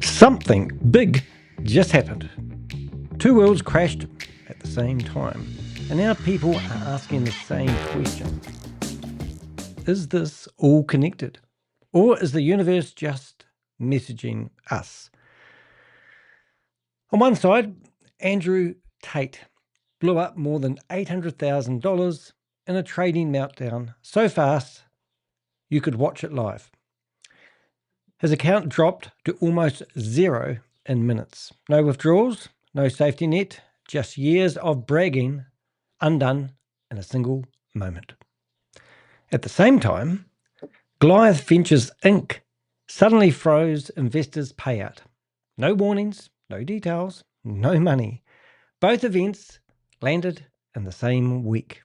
Something big just happened. Two worlds crashed at the same time, and now people are asking the same question. Is this all connected? Or is the universe just messaging us? On one side, Andrew Tate blew up more than $800,000 in a trading meltdown so fast you could watch it live. His account dropped to almost zero in minutes. No withdrawals, no safety net, just years of bragging undone in a single moment. At the same time, Goliath Ventures Inc. suddenly froze investors' payout. No warnings, no details, no money. Both events landed in the same week.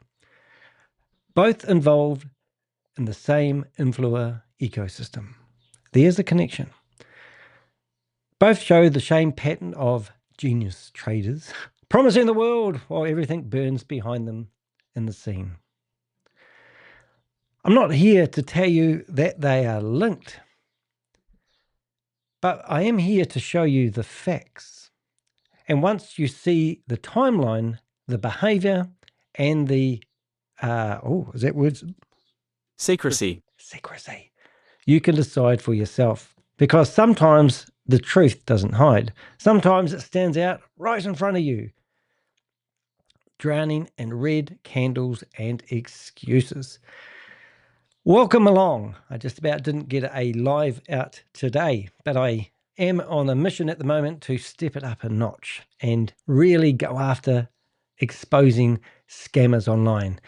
Both involved in the same influencer ecosystem. There's a connection. Both show the same pattern of genius traders promising the world while everything burns behind them in the scene. I'm not here to tell you that they are linked, but I am here to show you the facts. And once you see the timeline, the behavior, and the, is that words? Secrecy. Secrecy. You can decide for yourself, because sometimes the truth doesn't hide. Sometimes it stands out right in front of you, drowning in red candles and excuses. Welcome along. I just about didn't get a live out today, but I am on a mission at the moment to step it up a notch and really go after exposing scammers online.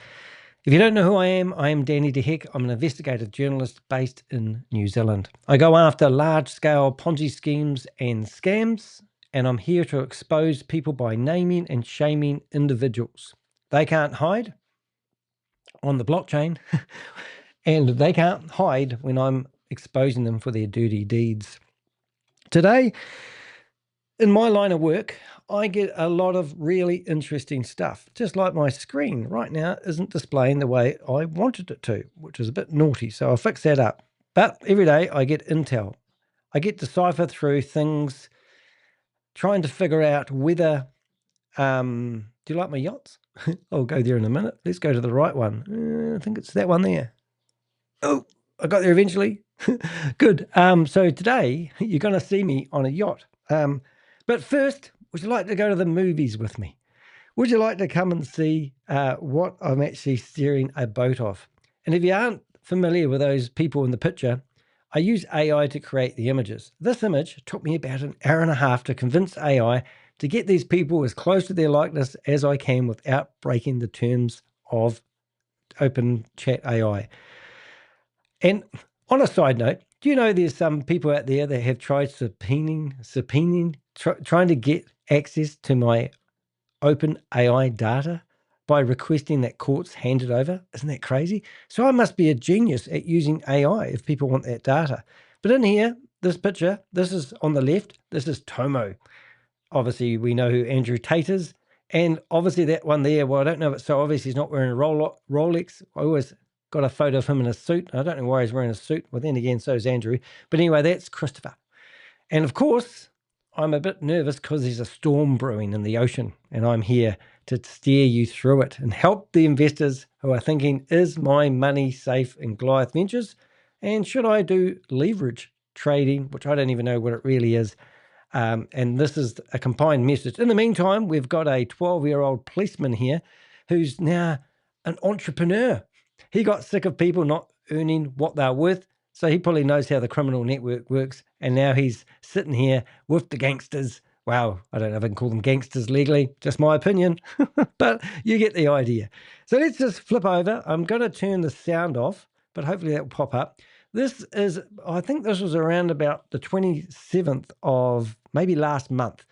If you don't know who I am Danny De Heck. I'm an investigative journalist based in New Zealand. I go after large-scale Ponzi schemes and scams, and I'm here to expose people by naming and shaming individuals. They can't hide on the blockchain, and they can't hide when I'm exposing them for their dirty deeds. Today, in my line of work, I get a lot of really interesting stuff, just like my screen right now isn't displaying the way I wanted it to, which is a bit naughty, so I'll fix that up. But every day I get intel. I get to decipher through things, trying to figure out whether, do you like my yachts? I'll go there in a minute. Let's go to the right one. I think it's that one there. Oh, I got there eventually. Good. So today you're going to see me on a yacht. But first, would you like to go to the movies with me? Would you like to come and see what I'm actually steering a boat off? And if you aren't familiar with those people in the picture, I use AI to create the images. This image took me about an hour and a half to convince AI to get these people as close to their likeness as I can without breaking the terms of open chat AI. And on a side note, do you know there's some people out there that have tried subpoenaing, trying to get access to my open AI data by requesting that courts hand it over? Isn't that crazy? So I must be a genius at using AI if people want that data. But in here, this picture, this is on the left, this is Tomo. Obviously, we know who Andrew Tate is. And obviously that one there, well, I don't know if it's so obvious he's not wearing a Rolex. I always got a photo of him in a suit. I don't know why he's wearing a suit. Well, then again, so is Andrew. But anyway, that's Christopher. And of course, I'm a bit nervous because there's a storm brewing in the ocean, and I'm here to steer you through it and help the investors who are thinking, is my money safe in Goliath Ventures? And should I do leverage trading, which I don't even know what it really is? And this is a combined message. In the meantime, we've got a 12-year-old policeman here who's now an entrepreneur. He got sick of people not earning what they're worth, so he probably knows how the criminal network works, and now he's sitting here with the gangsters. Wow, I don't know if I can call them gangsters legally, just my opinion, but you get the idea. So let's just flip over. I'm going to turn the sound off, but hopefully that will pop up. This is, I think this was around about the 27th of maybe last month.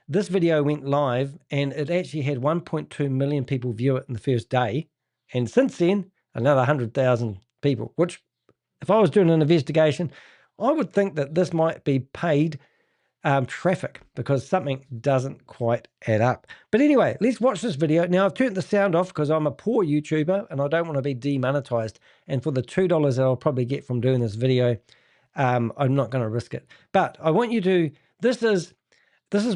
This video went live, and it actually had 1.2 million people view it in the first day. And since then, another 100,000 people, which if I was doing an investigation, I would think that this might be paid traffic because something doesn't quite add up. But anyway, let's watch this video. Now, I've turned the sound off because I'm a poor YouTuber and I don't want to be demonetized. And for the $2 that I'll probably get from doing this video, I'm not going to risk it. But I want you to this is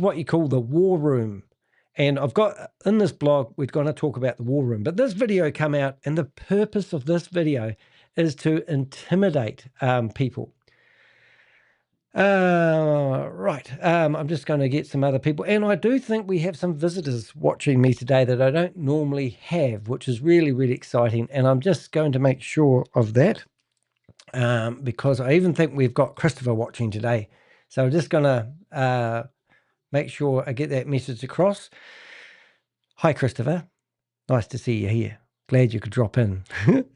what you call the war room. And I've got in this blog, we're going to talk about the war room. But this video came out, and the purpose of this video is to intimidate people. Right. I'm just going to get some other people. And I do think we have some visitors watching me today that I don't normally have, which is really, really exciting. And I'm just going to make sure of that because I even think we've got Christopher watching today. So I'm just going to make sure I get that message across. Hi, Christopher. Nice to see you here. Glad you could drop in.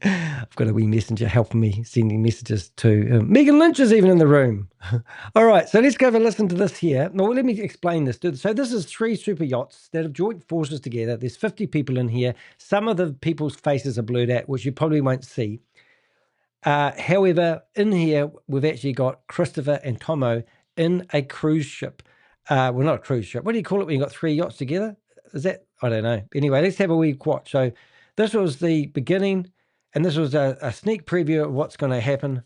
I've got a wee messenger helping me sending messages to Megan Lynch is even in the room. All right, so let's go have a listen to this here. Now, let me explain this. So this is 3 super yachts that have joined forces together. There's 50 people in here. Some of the people's faces are blurred out, which you probably won't see. However, in here, we've actually got Christopher and Tomo in a cruise ship. Well, not a cruise ship. What do you call it when you've got 3 yachts together? Is that? I don't know. Anyway, let's have a wee watch. So this was the beginning, and this was a sneak preview of what's going to happen.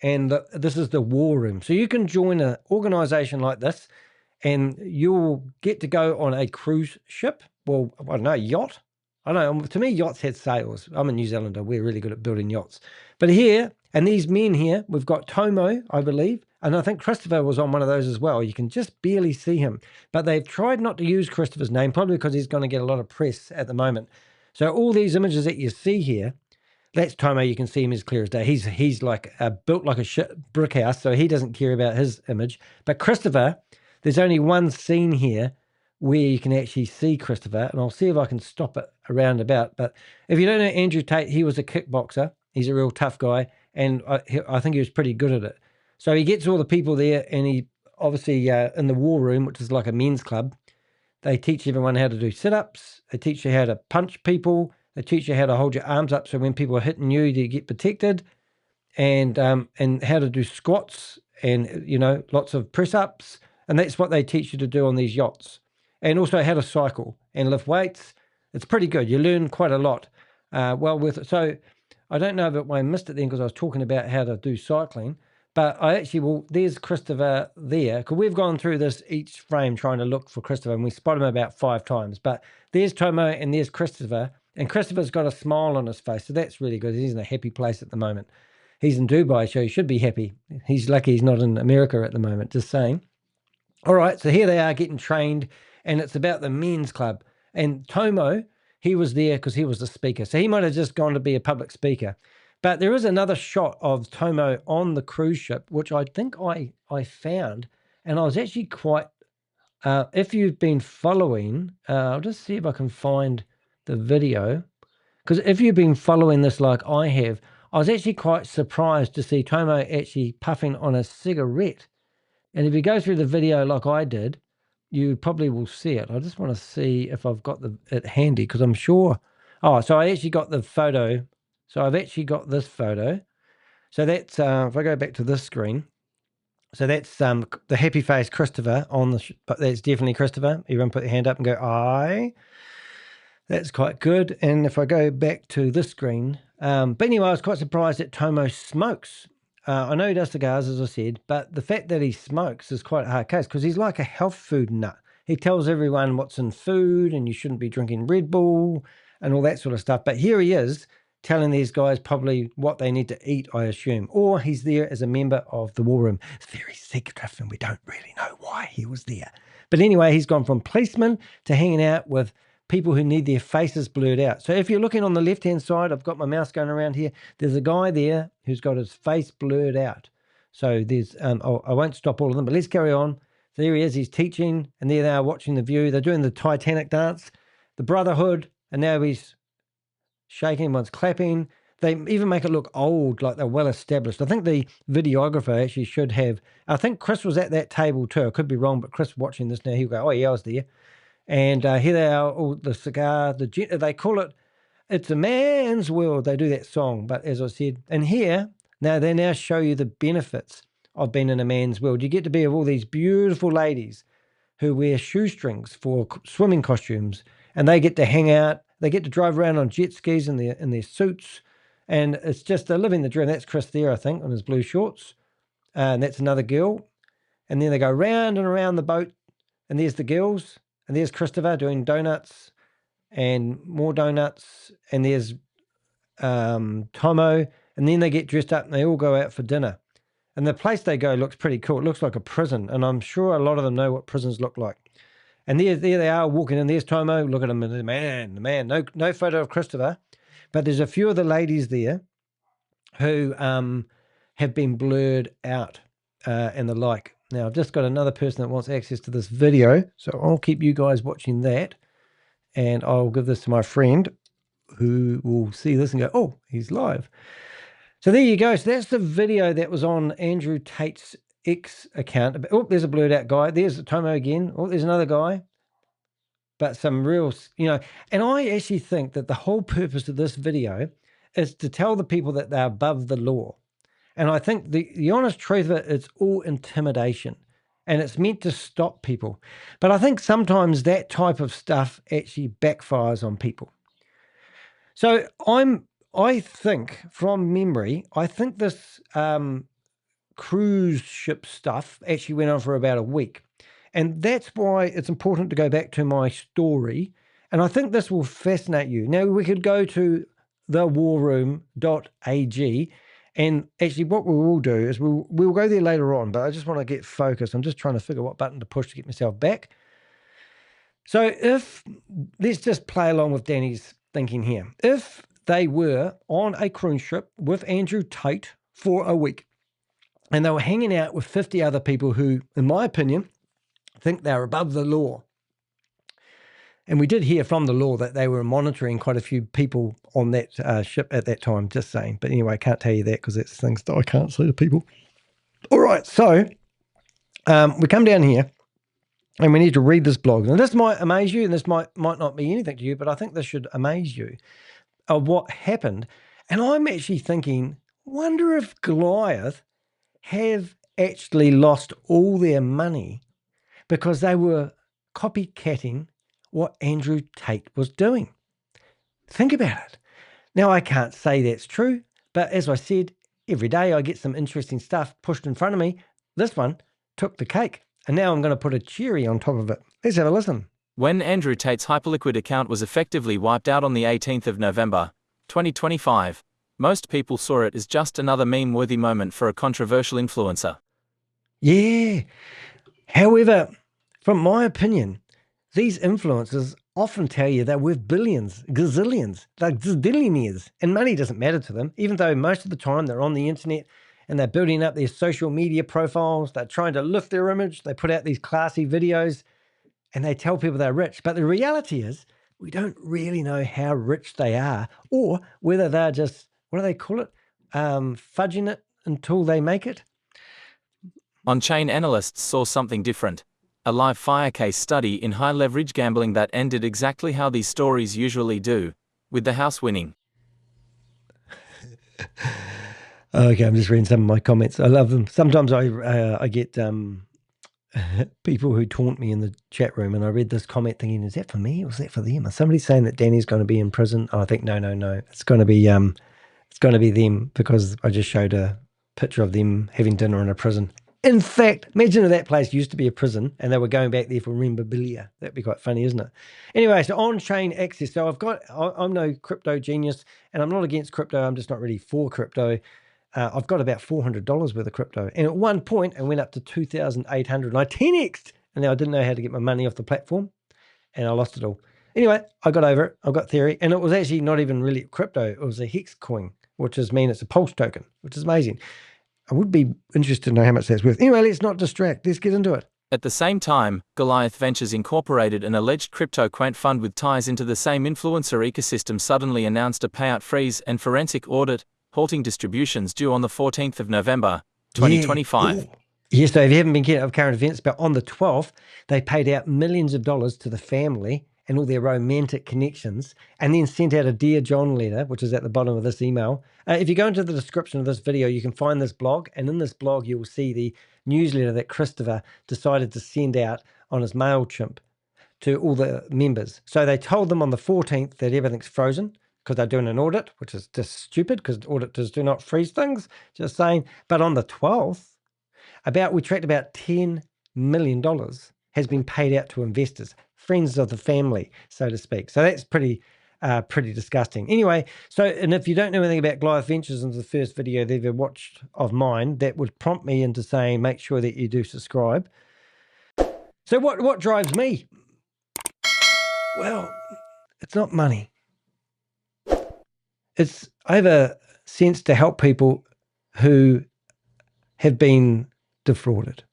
And this is the war room. So you can join an organization like this, and you'll get to go on a cruise ship. Well, I don't know, yacht. I don't know. To me, yachts had sails. I'm a New Zealander. We're really good at building yachts. But here, and these men here, we've got Tomo, I believe, and I think Christopher was on one of those as well. You can just barely see him. But they've tried not to use Christopher's name, probably because he's going to get a lot of press at the moment. So all these images that you see here, that's Tomo. You can see him as clear as day. He's like built like a brick house, so he doesn't care about his image. But Christopher, there's only one scene here where you can actually see Christopher, and I'll see if I can stop it around about. But if you don't know Andrew Tate, he was a kickboxer. He's a real tough guy, and I think he was pretty good at it. So he gets all the people there, and he obviously in the war room, which is like a men's club, they teach everyone how to do sit-ups. They teach you how to punch people. They teach you how to hold your arms up so when people are hitting you, you get protected, and how to do squats and, lots of press-ups. And that's what they teach you to do on these yachts. And also how to cycle and lift weights. It's pretty good. You learn quite a lot. So I don't know if I missed it then because I was talking about how to do cycling. But I actually there's Christopher there, because we've gone through this each frame trying to look for Christopher, and we spot him about 5 times. But there's Tomo and there's Christopher, and Christopher's got a smile on his face, so that's really good. He's in a happy place at the moment. He's in Dubai, so he should be happy. He's lucky he's not in America at the moment, just saying. All right, so here they are getting trained, and it's about the men's club. And Tomo, he was there because he was the speaker, so he might have just gone to be a public speaker. But there is another shot of Tomo on the cruise ship, which I think I found. And I was actually quite, if you've been following, I'll just see if I can find the video. Because if you've been following this like I have, I was actually quite surprised to see Tomo actually puffing on a cigarette. And if you go through the video like I did, you probably will see it. I just want to see if I've got it handy, because I'm sure. Oh, so I actually got the photo. So I've actually got this photo. So that's, if I go back to this screen, so that's the happy face Christopher on the, but that's definitely Christopher. Everyone put their hand up and go, aye. That's quite good. And if I go back to this screen, but anyway, I was quite surprised that Tomo smokes. I know he does cigars, as I said, but the fact that he smokes is quite a hard case, because he's like a health food nut. He tells everyone what's in food, and you shouldn't be drinking Red Bull and all that sort of stuff. But here he is, telling these guys probably what they need to eat, I assume. Or he's there as a member of the war room. It's very secretive, and we don't really know why he was there. But anyway, he's gone from policeman to hanging out with people who need their faces blurred out. So if you're looking on the left-hand side, I've got my mouse going around here. There's a guy there who's got his face blurred out. So there's, I won't stop all of them, but let's carry on. So there he is, he's teaching, and there they are watching the view. They're doing the Titanic dance, the Brotherhood, and now he's shaking, one's clapping. They even make it look old, like they're well established. I think the videographer actually should have, I think Chris was at that table too. I could be wrong, but Chris watching this now, he'll go, oh yeah, I was there. And here they are, all the cigar, they call it, it's a man's world. They do that song, but as I said, and here, they now show you the benefits of being in a man's world. You get to be with all these beautiful ladies who wear shoestrings for swimming costumes, and they get to hang out. They get to drive around on jet skis in their suits, and it's just, they're living the dream. That's Chris there, I think, on his blue shorts, and that's another girl. And then they go round and around the boat, and there's the girls, and there's Christopher doing donuts and more donuts, and there's Tomo, and then they get dressed up and they all go out for dinner. And the place they go looks pretty cool. It looks like a prison, and I'm sure a lot of them know what prisons look like. And there they are walking in. There's Tomo. Look at him, the man. No photo of Christopher, but there's a few of the ladies there who have been blurred out and the like. Now, I've just got another person that wants access to this video, so I'll keep you guys watching that, and I'll give this to my friend who will see this and go, oh, he's live. So there you go. So that's the video that was on Andrew Tate's X account. Oh, there's a blurred out guy. There's Tomo again. Oh, there's another guy. But some real, and I actually think that the whole purpose of this video is to tell the people that they're above the law. And I think the honest truth of it, it's all intimidation. And it's meant to stop people. But I think sometimes that type of stuff actually backfires on people. So I think from memory, I think this cruise ship stuff actually went on for about a week. And that's why it's important to go back to my story. And I think this will fascinate you. Now, we could go to thewarroom.ag. And actually what we will do is we'll go there later on, but I just want to get focused. I'm just trying to figure what button to push to get myself back. So let's just play along with Danny's thinking here. If they were on a cruise ship with Andrew Tate for a week, and they were hanging out with 50 other people who, in my opinion, think they're above the law. And we did hear from the law that they were monitoring quite a few people on that ship at that time, just saying. But anyway, I can't tell you that because that's things that I can't say to people. All right, so we come down here and we need to read this blog. Now, this might amaze you, and this might not be anything to you, but I think this should amaze you of what happened. And I'm actually thinking, wonder if Goliath have actually lost all their money because they were copycatting what Andrew Tate was doing. Think about it. Now, I can't say that's true, but as I said, every day I get some interesting stuff pushed in front of me. This one took the cake, and now I'm going to put a cherry on top of it. Let's have a listen. When Andrew Tate's Hyperliquid account was effectively wiped out on the 18th of November, 2025, most people saw it as just another meme-worthy moment for a controversial influencer. Yeah. However, from my opinion, these influencers often tell you they're worth billions, gazillions, like zillionaires, and money doesn't matter to them, even though most of the time they're on the internet and they're building up their social media profiles. They're trying to lift their image. They put out these classy videos and they tell people they're rich. But the reality is we don't really know how rich they are or whether they're just, what do they call it? Fudging it until they make it. On-chain analysts saw something different. A live fire case study in high-leverage gambling that ended exactly how these stories usually do, with the house winning. Okay, I'm just reading some of my comments. I love them. Sometimes I get people who taunt me in the chat room, and I read this comment thinking, is that for me or is that for them? Is somebody saying that Danny's going to be in prison? Oh, I think no. It's going to be them because I just showed a picture of them having dinner in a prison. In fact, imagine if that place used to be a prison and they were going back there for memorabilia. That'd be quite funny, isn't it? Anyway, so on-chain access. So I'm no crypto genius, and I'm not against crypto. I'm just not really for crypto. I've got about $400 worth of crypto. And at one point, I went up to 2,800 and I 10x'd. And now I didn't know how to get my money off the platform and I lost it all. Anyway, I got over it. I got theory. And it was actually not even really crypto. It was a hex coin, which means it's a pulse token, which is amazing. I would be interested to know how much that's worth. Anyway, let's not distract. Let's get into it. At the same time, Goliath Ventures incorporated an alleged crypto quant fund with ties into the same influencer ecosystem suddenly announced a payout freeze and forensic audit, halting distributions due on the 14th of November, 2025. Yes, so if you haven't been keeping up with current events, but on the 12th, they paid out millions of dollars to the family and all their romantic connections, and then sent out a Dear John letter, which is at the bottom of this email. If you go into the description of this video, you can find this blog, and in this blog, you will see the newsletter that Christopher decided to send out on his MailChimp to all the members. So they told them on the 14th that everything's frozen because they're doing an audit, which is just stupid because auditors do not freeze things, just saying. But on the 12th, we tracked about $10 million has been paid out to investors, friends of the family, so to speak. So that's pretty disgusting. Anyway, and if you don't know anything about Goliath Ventures, and the first video they've ever watched of mine, that would prompt me into saying, make sure that you do subscribe. So what drives me? Well, it's not money. I have a sense to help people who have been defrauded.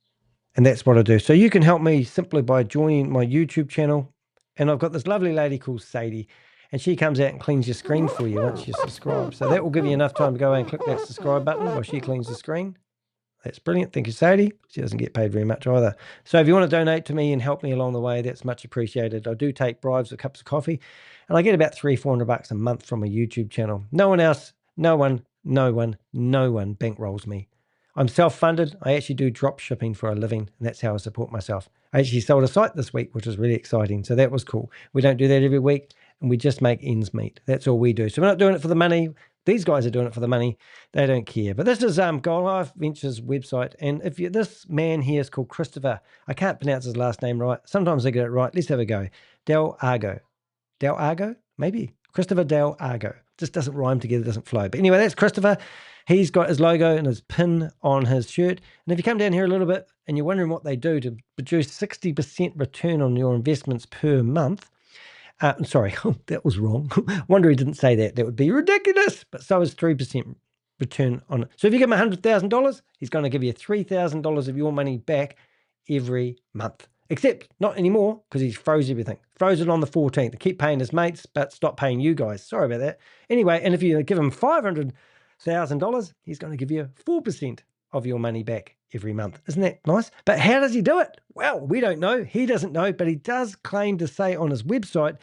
And that's what I do. So you can help me simply by joining my YouTube channel. And I've got this lovely lady called Sadie, and she comes out and cleans your screen for you once you subscribe. So that will give you enough time to go and click that subscribe button while she cleans the screen. That's brilliant. Thank you, Sadie. She doesn't get paid very much either. So if you want to donate to me and help me along the way, that's much appreciated. I do take bribes of cups of coffee, and I get about $300-400 a month from a YouTube channel. No one else, no one bankrolls me. I'm self-funded. I actually do drop shipping for a living, and that's how I support myself. I actually sold a site this week, which was really exciting. So that was cool. We don't do that every week, and we just make ends meet. That's all we do. So we're not doing it for the money. These guys are doing it for the money. They don't care. But this is Goliath Ventures website. And this man here is called Christopher. I can't pronounce his last name right. Sometimes I get it right. Let's have a go. Del Argo. Del Argo? Maybe. Christopher Del Argo. Just doesn't rhyme together, doesn't flow. But anyway, that's Christopher. He's got his logo and his pin on his shirt. And if you come down here a little bit and you're wondering what they do to produce 60% return on your investments per month, sorry, that was wrong. Wonder he didn't say that. That would be ridiculous. But so is 3% return on it. So if you give him $100,000, he's going to give you $3,000 of your money back every month. Except not anymore, because he's froze everything. Froze it on the 14th. To keep paying his mates, but stop paying you guys. Sorry about that. Anyway, and if you give him $500,000, he's going to give you 4% of your money back every month. Isn't that nice? But how does he do it? Well, we don't know. He doesn't know, but he does claim to say on his website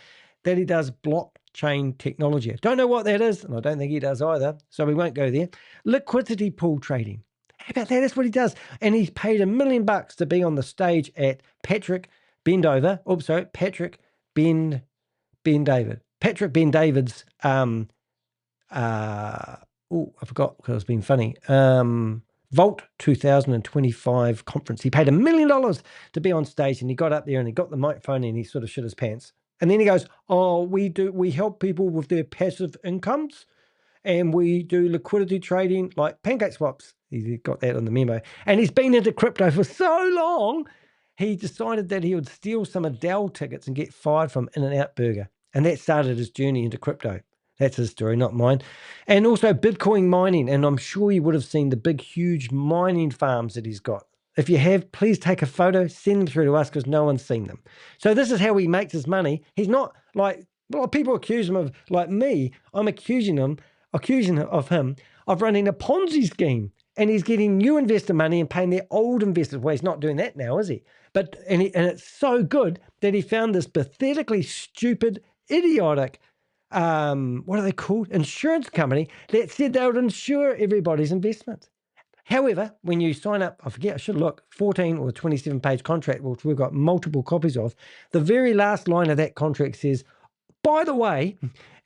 that he does blockchain technology. Don't know what that is, and I don't think he does either, so we won't go there. Liquidity pool trading. How about that? That's what he does. And he's paid $1 million to be on the stage at Patrick Ben David's I forgot because it's been funny. Vault 2025 conference. He paid $1 million to be on stage, and he got up there and he got the microphone and he sort of shit his pants. And then he goes, "Oh, we help people with their passive incomes, and we do liquidity trading like pancake swaps." He got that on the memo. And he's been into crypto for so long, he decided that he would steal some Adele tickets and get fired from In-N-Out Burger. And that started his journey into crypto. That's his story, not mine. And also Bitcoin mining. And I'm sure you would have seen the big, huge mining farms that he's got. If you have, please take a photo, send them through to us because no one's seen them. So this is how he makes his money. He's not like, well, people accuse him of, like me, I'm accusing of him of running a Ponzi scheme. And he's getting new investor money and paying their old investors. Well, he's not doing that now, is he? But and it's so good that he found this pathetically stupid, idiotic, what are they called? Insurance company that said they would insure everybody's investments. However, when you sign up, I forget, I should look, 14 or 27-page contract, which we've got multiple copies of, the very last line of that contract says, by the way,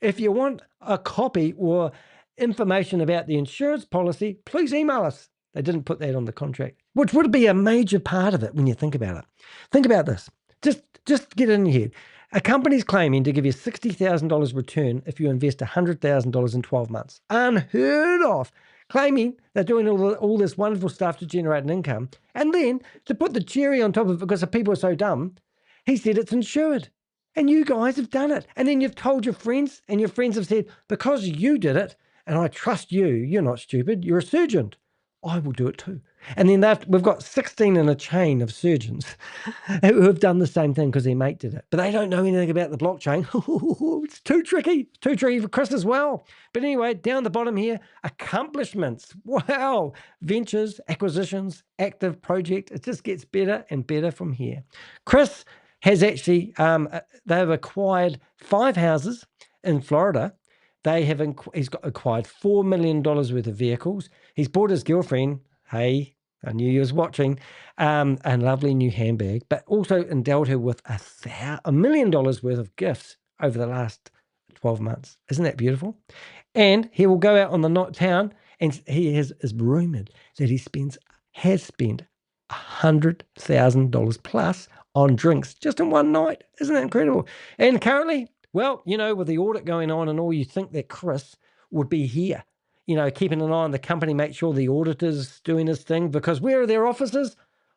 if you want a copy or information about the insurance policy, please email us. They didn't put that on the contract, which would be a major part of it when you think about it. Think about this. Just get it in your head. A company's claiming to give you $60,000 return if you invest $100,000 in 12 months. Unheard of. Claiming they're doing all this wonderful stuff to generate an income. And then to put the cherry on top of it, because the people are so dumb, he said it's insured. And you guys have done it. And then you've told your friends, and your friends have said, because you did it, and I trust you, you're not stupid, you're a surgeon, I will do it too. And then we've got 16 in a chain of surgeons who have done the same thing because their mate did it. But they don't know anything about the blockchain. It's too tricky for Chris as well. But anyway, down the bottom here, accomplishments. Wow. Ventures, acquisitions, active project. It just gets better and better from here. Chris has actually, they've acquired 5 houses in Florida. He's acquired $4 million worth of vehicles. He's bought his girlfriend, hey, I knew you was watching, a lovely new handbag, but also endowed her with $1 million worth of gifts over the last 12 months. Isn't that beautiful? And he will go out on the night town, and he is rumored that he spends has spent $100,000 plus on drinks just in one night. Isn't that incredible? And currently, well, you know, with the audit going on and all, you think that Chris would be here, you know, keeping an eye on the company, make sure the auditor's doing his thing, because where are their offices?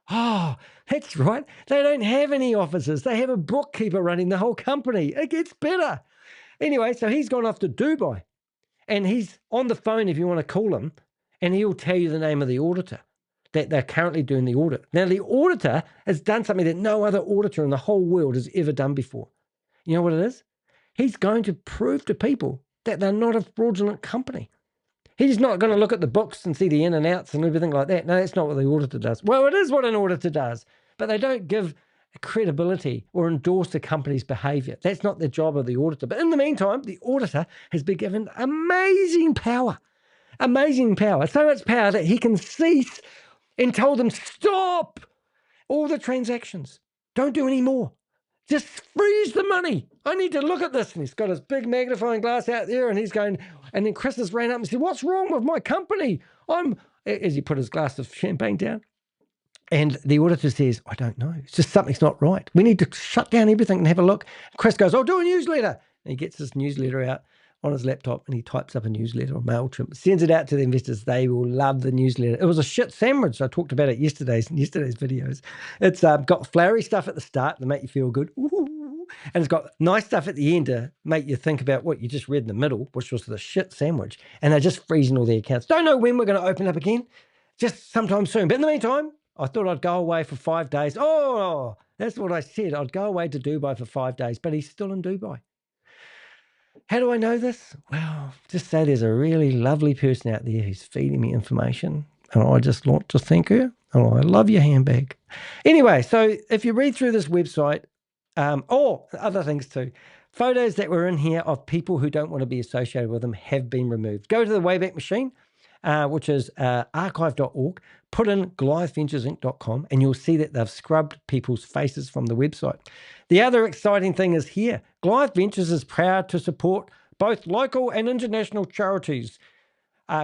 Oh, that's right. They don't have any offices. They have a bookkeeper running the whole company. It gets better. Anyway, so he's gone off to Dubai, and he's on the phone if you want to call him, and he'll tell you the name of the auditor that they're currently doing the audit. Now, the auditor has done something that no other auditor in the whole world has ever done before. You know what it is? He's going to prove to people that they're not a fraudulent company. He's not going to look at the books and see the in and outs and everything like that. No, that's not what the auditor does. Well, it is what an auditor does, but they don't give credibility or endorse the company's behavior. That's not the job of the auditor. But in the meantime, the auditor has been given amazing power. Amazing power. So much power that he can cease and tell them, stop all the transactions. Don't do any more. Just freeze the money. I need to look at this. And he's got his big magnifying glass out there, and he's going, and then Chris has ran up and said, what's wrong with my company? As he put his glass of champagne down. And the auditor says, I don't know. It's just something's not right. We need to shut down everything and have a look. Chris goes, I'll do a newsletter. And he gets this newsletter out on his laptop, and he types up a newsletter on MailChimp, sends it out to the investors. They will love the newsletter. It was a shit sandwich. I talked about it in yesterday's videos. It's got flowery stuff at the start to make you feel good. Ooh. And it's got nice stuff at the end to make you think about what you just read in the middle, which was the shit sandwich. And they're just freezing all their accounts. Don't know when we're going to open up again. Just sometime soon. But in the meantime, I thought I'd go away for 5 days. Oh, that's what I said. I'd go away to Dubai for 5 days, but he's still in Dubai. How do I know this? Well, just say there's a really lovely person out there who's feeding me information, and I just want to thank her. Oh, I love your handbag. Anyway, so if you read through this website, other things too, photos that were in here of people who don't want to be associated with them have been removed. Go to the Wayback Machine, which is archive.org, put in GoliathVenturesInc.com, and you'll see that they've scrubbed people's faces from the website. The other exciting thing is here. Goliath Ventures is proud to support both local and international charities,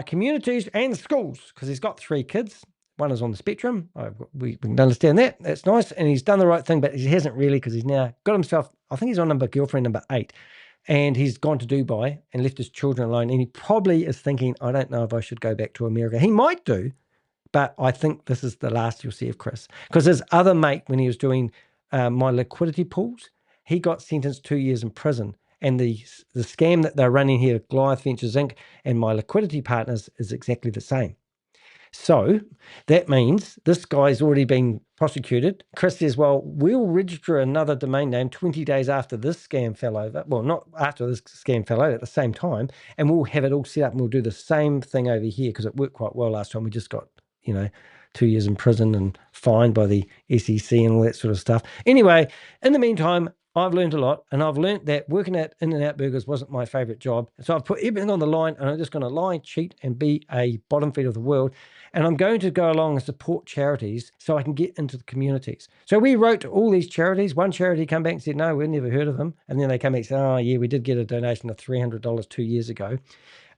communities and schools, because he's got 3 kids. One is on the spectrum. We can understand that. That's nice. And he's done the right thing, but he hasn't really, because he's now got himself, I think he's on girlfriend number 8. And he's gone to Dubai and left his children alone. And he probably is thinking, I don't know if I should go back to America. He might do, but I think this is the last you'll see of Chris. Because his other mate, when he was doing my liquidity pools, he got sentenced 2 years in prison. And the scam that they're running here, Goliath Ventures Inc. and my liquidity partners, is exactly the same. So that means this guy's already been prosecuted. Chris says, well, we'll register another domain name 20 days after this scam fell over. Well, not after this scam fell over, at the same time. And we'll have it all set up, and we'll do the same thing over here, because it worked quite well last time. We just got, 2 years in prison and fined by the SEC and all that sort of stuff. Anyway, in the meantime, I've learned a lot, and I've learned that working at In-N-Out Burgers wasn't my favorite job. So I've put everything on the line, and I'm just going to lie, cheat, and be a bottom feeder of the world. And I'm going to go along and support charities so I can get into the communities. So we wrote to all these charities. One charity came back and said, no, we've never heard of them. And then they came back and said, oh, yeah, we did get a donation of $300 2 years ago.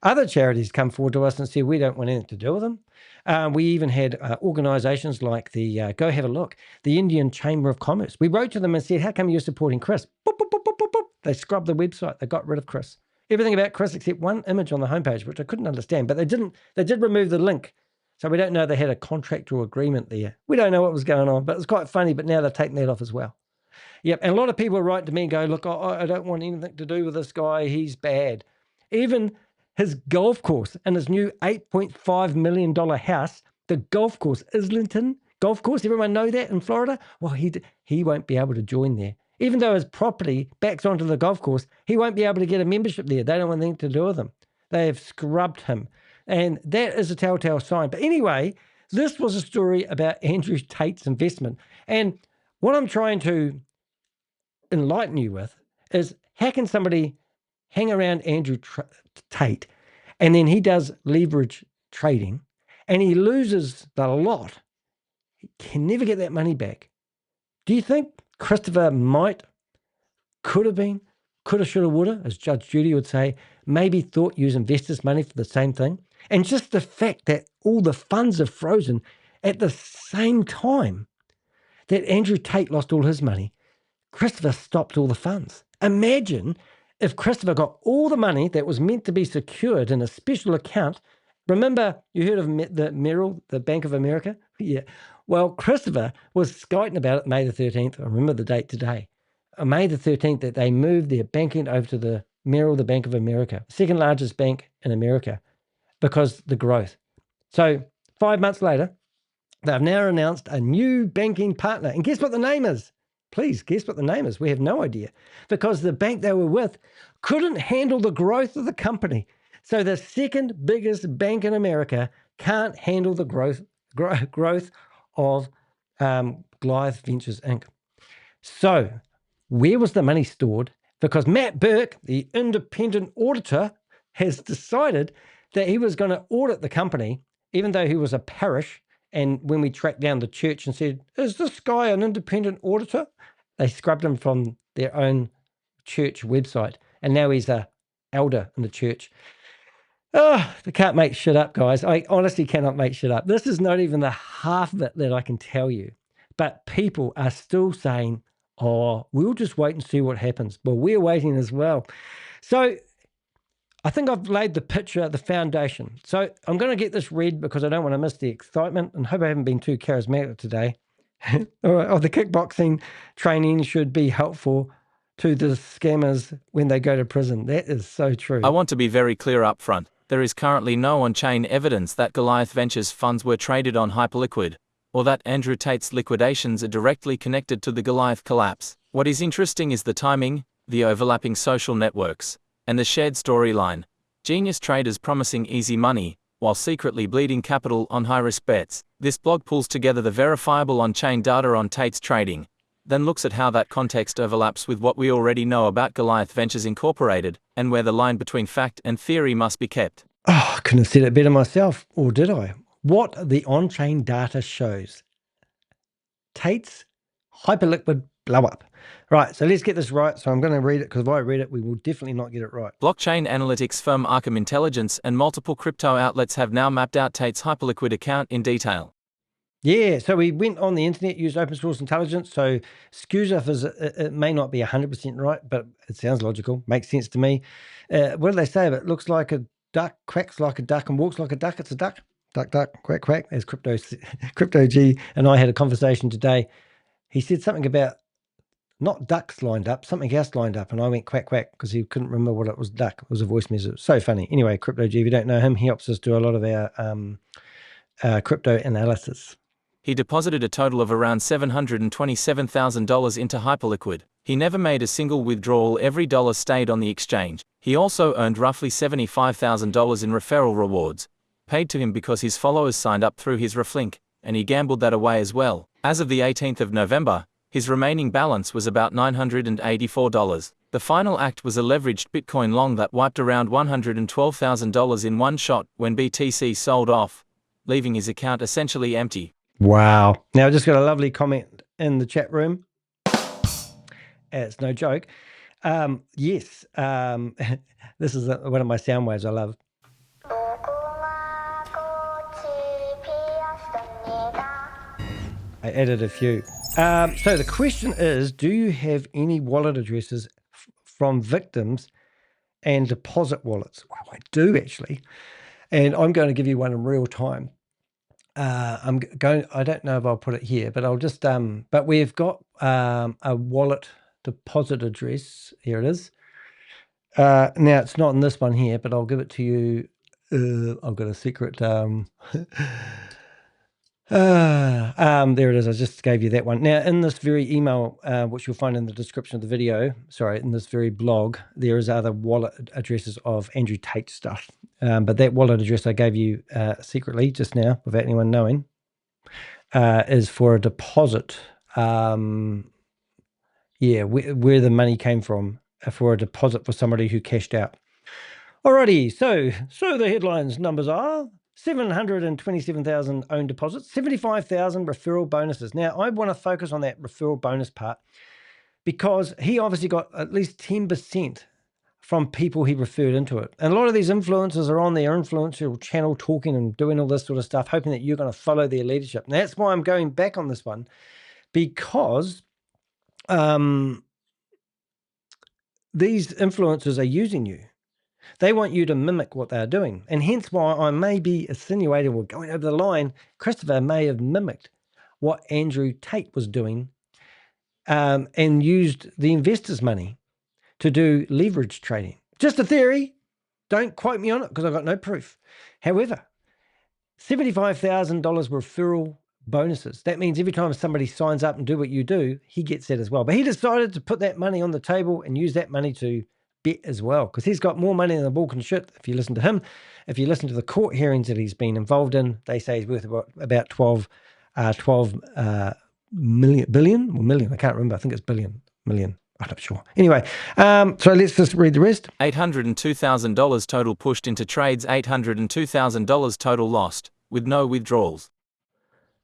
Other charities come forward to us and said, we don't want anything to do with them. We even had organisations like the, go have a look, the Indian Chamber of Commerce. We wrote to them and said, how come you're supporting Chris? Boop, boop, boop, boop, boop, boop. They scrubbed the website. They got rid of Chris. Everything about Chris except one image on the homepage, which I couldn't understand. But they did remove the link. So we don't know they had a contractual agreement there. We don't know what was going on, but it's quite funny. But now they've taken that off as well. Yep, and a lot of people write to me and go, look, I don't want anything to do with this guy. He's bad. Even his golf course and his new $8.5 million house, the golf course, Islington Golf Course, everyone know that in Florida? Well, he won't be able to join there. Even though his property backs onto the golf course, he won't be able to get a membership there. They don't want anything to do with him. They have scrubbed him. And that is a telltale sign. But anyway, this was a story about Andrew Tate's investment. And what I'm trying to enlighten you with is, how can somebody hang around Andrew Tate and then he does leverage trading and he loses the lot? He can never get that money back. Do you think Christopher could have been, coulda, shoulda, woulda, as Judge Judy would say, maybe thought use investors' money for the same thing? And just the fact that all the funds are frozen At the same time that Andrew Tate lost all his money, Christopher stopped all the funds. Imagine if Christopher got all the money that was meant to be secured in a special account. Remember, you heard of the Merrill, the Bank of America? Yeah. Well, Christopher was skiting about it May the 13th. I remember the date today. May the 13th, that they moved their banking over to the Merrill, the Bank of America, second largest bank in America, because the growth. So 5 months later, they've now announced a new banking partner. And guess what the name is? Please guess what the name is. We have no idea, because the bank they were with couldn't handle the growth of the company. So the second biggest bank in America can't handle the growth of Goliath Ventures Inc. So where was the money stored? Because Matt Burke, the independent auditor, has decided that he was going to audit the company, even though he was a parish. And when we tracked down the church and said, is this guy an independent auditor? They scrubbed him from their own church website. And now he's an elder in the church. Oh, they can't make shit up, guys. I honestly cannot make shit up. This is not even the half of it that I can tell you. But people are still saying, oh, we'll just wait and see what happens. Well, we're waiting as well. So I think I've laid the picture, the foundation. So I'm going to get this read because I don't want to miss the excitement, and hope I haven't been too charismatic today. The kickboxing training should be helpful to the scammers when they go to prison. That is so true. I want to be very clear up front. There is currently no on-chain evidence that Goliath Ventures funds were traded on Hyperliquid, or that Andrew Tate's liquidations are directly connected to the Goliath collapse. What is interesting is the timing, the overlapping social networks, and the shared storyline. Genius traders promising easy money, while secretly bleeding capital on high-risk bets. This blog pulls together the verifiable on-chain data on Tate's trading, then looks at how that context overlaps with what we already know about Goliath Ventures Incorporated, and where the line between fact and theory must be kept. Oh, I couldn't have said it better myself, or did I? What the on-chain data shows. Tate's Hyperliquid blow up. Right, so let's get this right. So I'm going to read it, because if I read it, we will definitely not get it right. Blockchain analytics firm Arkham Intelligence and multiple crypto outlets have now mapped out Tate's Hyperliquid account in detail. Yeah, so we went on the internet, used open source intelligence. So excuse us if it may not be 100% right, but it sounds logical, makes sense to me. What do they say? If it looks like a duck, quacks like a duck, and walks like a duck, it's a duck. Duck, duck, quack, quack. As Crypto G and I had a conversation today. He said something about not ducks lined up, something else lined up. And I went quack, quack, because he couldn't remember what it was duck. It was a voice message. So funny. Anyway, Crypto G, if you don't know him, he helps us do a lot of our crypto analysis. He deposited a total of around $727,000 into Hyperliquid. He never made a single withdrawal. Every dollar stayed on the exchange. He also earned roughly $75,000 in referral rewards, paid to him because his followers signed up through his reflink, and he gambled that away as well. As of the 18th of November, his remaining balance was about $984. The final act was a leveraged Bitcoin long that wiped around $112,000 in one shot when BTC sold off, leaving his account essentially empty. Wow. Now, I just got a lovely comment in the chat room. It's no joke. Yes, this is one of my sound waves I love. I added a few. So the question is, do you have any wallet addresses from victims and deposit wallets? Well, I do actually. And I'm going to give you one in real time. I don't know if I'll put it here, but I'll just, but we've got a wallet deposit address. Here it is. Now it's not in this one here, but I'll give it to you. I've got a secret, there it is. I just gave you that one. Now, in this very email, which you'll find in the description of the video, in this very blog, there is other wallet addresses of Andrew Tate stuff. But that wallet address I gave you secretly just now, without anyone knowing, is for a deposit. Where the money came from, for a deposit for somebody who cashed out. Alrighty, so the headlines numbers are 727,000 own deposits, 75,000 referral bonuses. Now, I want to focus on that referral bonus part because he obviously got at least 10% from people he referred into it. And a lot of these influencers are on their influential channel talking and doing all this sort of stuff, hoping that you're going to follow their leadership. And that's why I'm going back on this one, because these influencers are using you. They want you to mimic what they're doing. And hence why I may be insinuating or going over the line, Christopher may have mimicked what Andrew Tate was doing and used the investors' money to do leverage trading. Just a theory. Don't quote me on it because I've got no proof. However, $75,000 referral bonuses. That means every time somebody signs up and do what you do, he gets that as well. But he decided to put that money on the table and use that money to bet as well, because he's got more money than the bull can shit. If you listen to him, if you listen to the court hearings that he's been involved in, they say he's worth about 12 million. I can't remember. I think it's million. I'm not sure. Anyway, so let's just read the rest. $802,000 total pushed into trades, $802,000 total lost, with no withdrawals.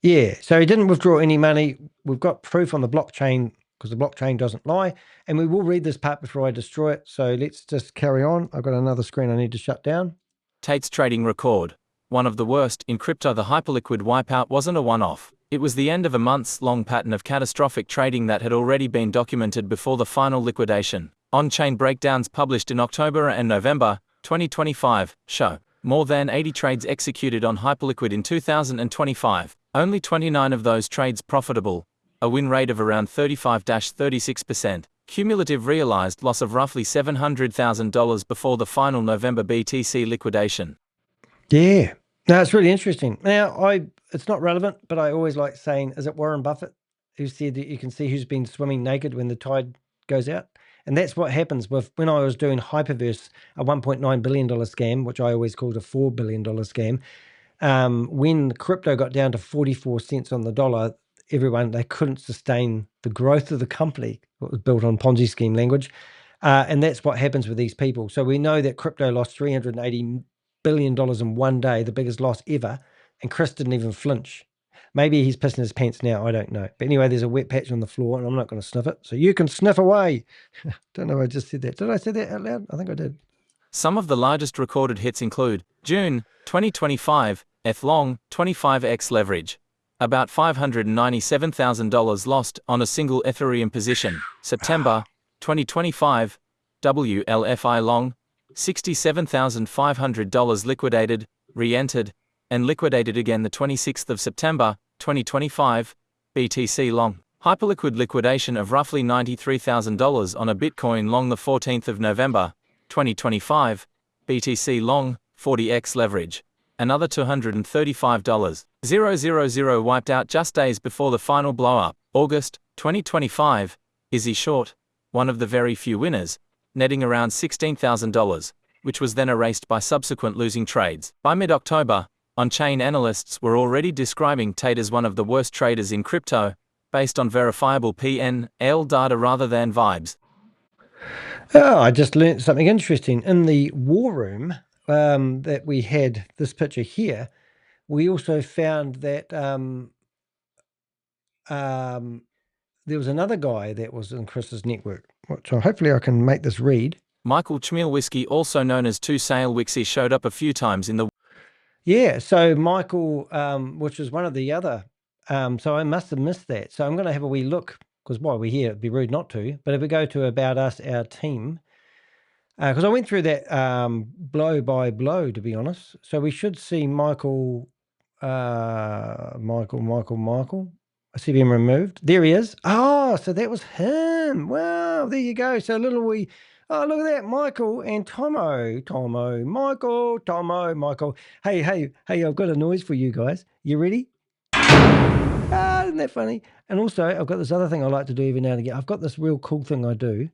Yeah, so he didn't withdraw any money. We've got proof on the blockchain, because the blockchain doesn't lie. And we will read this part before I destroy it. So let's just carry on. I've got another screen I need to shut down. Tate's trading record. One of the worst in crypto. The Hyperliquid wipeout wasn't a one-off. It was the end of a months-long pattern of catastrophic trading that had already been documented before the final liquidation. On-chain breakdowns published in October and November 2025 show more than 80 trades executed on Hyperliquid in 2025. Only 29 of those trades profitable, a win rate of around 35-36%. Cumulative realized loss of roughly $700,000 before the final November BTC liquidation. Yeah, no, it's really interesting. Now, it's not relevant, but I always like saying, is it Warren Buffett who said that you can see who's been swimming naked when the tide goes out? And that's what happens with when I was doing Hyperverse, a $1.9 billion scam, which I always called a $4 billion scam. When crypto got down to 44 cents on the dollar, they couldn't sustain the growth of the company. It was built on Ponzi scheme language. And that's what happens with these people. So we know that crypto lost $380 billion in one day, the biggest loss ever. And Chris didn't even flinch. Maybe he's pissing his pants now. I don't know. But anyway, there's a wet patch on the floor and I'm not going to sniff it. So you can sniff away. Don't know. I just said that. Did I say that out loud? I think I did. Some of the largest recorded hits include June 2025, long 25x leverage. About $597,000 lost on a single Ethereum position. September 2025, WLFI long, $67,500 liquidated, re-entered, and liquidated again the 26th of September 2025, BTC long. Hyperliquid liquidation of roughly $93,000 on a Bitcoin long the 14th of November 2025, BTC long, 40x leverage. Another $235,000 wiped out just days before the final blow-up. August 2025, Izzy Short, one of the very few winners, netting around $16,000, which was then erased by subsequent losing trades. By mid-October, on-chain analysts were already describing Tate as one of the worst traders in crypto, based on verifiable P&L data rather than vibes. Oh, I just learned something interesting. In the war room that we had, this picture here, we also found that there was another guy that was in Chris's network. So hopefully I can make this read. Michael Chmielewski, also known as 2SaleWixie, showed up a few times in the... Yeah, so Michael, which was one of the other, so I must have missed that. So I'm going to have a wee look, because while we're here, it'd be rude not to. But if we go to About Us, our team, because I went through that blow by blow, to be honest. So we should see Michael. I see him removed. There he is. Oh, so that was him. Wow, there you go. So oh, look at that, Michael and Tomo, Michael. Hey, I've got a noise for you guys. You ready? Ah, isn't that funny? And also, I've got this other thing I like to do every now and again. I've got this real cool thing I do.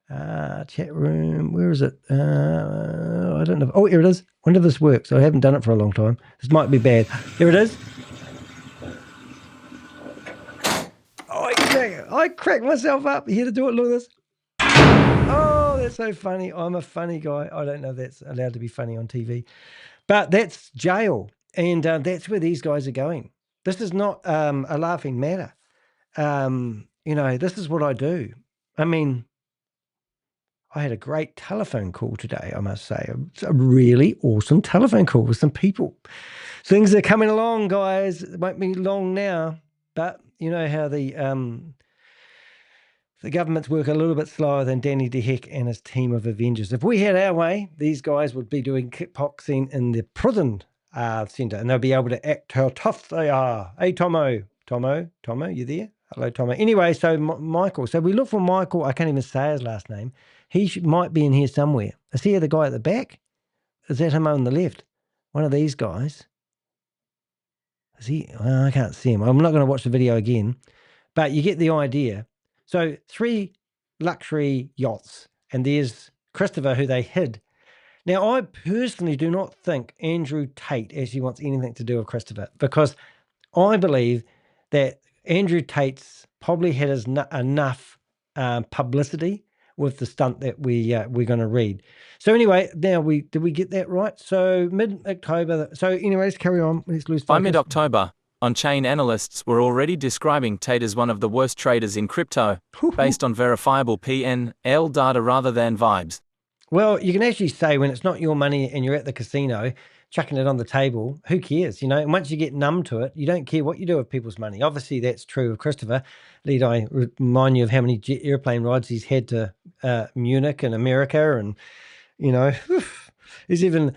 Chat room, where is it? I don't know. Oh, here it is. Wonder if this works. I haven't done it for a long time. This might be bad. Here it is. Oh, I cracked myself up. You had to do it. Look at this. Oh, that's so funny. I'm a funny guy. I don't know if that's allowed to be funny on TV. But that's jail. And that's where these guys are going. This is not a laughing matter. This is what I do. I mean, I had a great telephone call today, I must say. It's a really awesome telephone call with some people. Things are coming along, guys. It won't be long now, but you know how the governments work a little bit slower than Danny DeHeck and his team of Avengers. If we had our way, these guys would be doing kickboxing in the prison centre, and they'll be able to act how tough they are. Hey, Tomo, you there? Hello, Tomo. Anyway, so Michael. So we look for Michael. I can't even say his last name. He might be in here somewhere. Is he the guy at the back? Is that him on the left? One of these guys. Is he? Well, I can't see him. I'm not going to watch the video again, but you get the idea. So 3 luxury yachts, and there's Christopher, who they hid. Now, I personally do not think Andrew Tate actually wants anything to do with Christopher, because I believe that Andrew Tate's probably had enough publicity with the stunt that we're going to read. So anyway, now did we get that right? So mid-October. So anyway, let's carry on. Let's lose focus. By mid-October, on-chain analysts were already describing Tate as one of the worst traders in crypto, based on verifiable P&L data rather than vibes. Well, you can actually say when it's not your money and you're at the casino, chucking it on the table, who cares, you know? And once you get numb to it, you don't care what you do with people's money. Obviously, that's true of Christopher. Need I remind you of how many jet airplane rides he's had to Munich and America, and, you know, he's even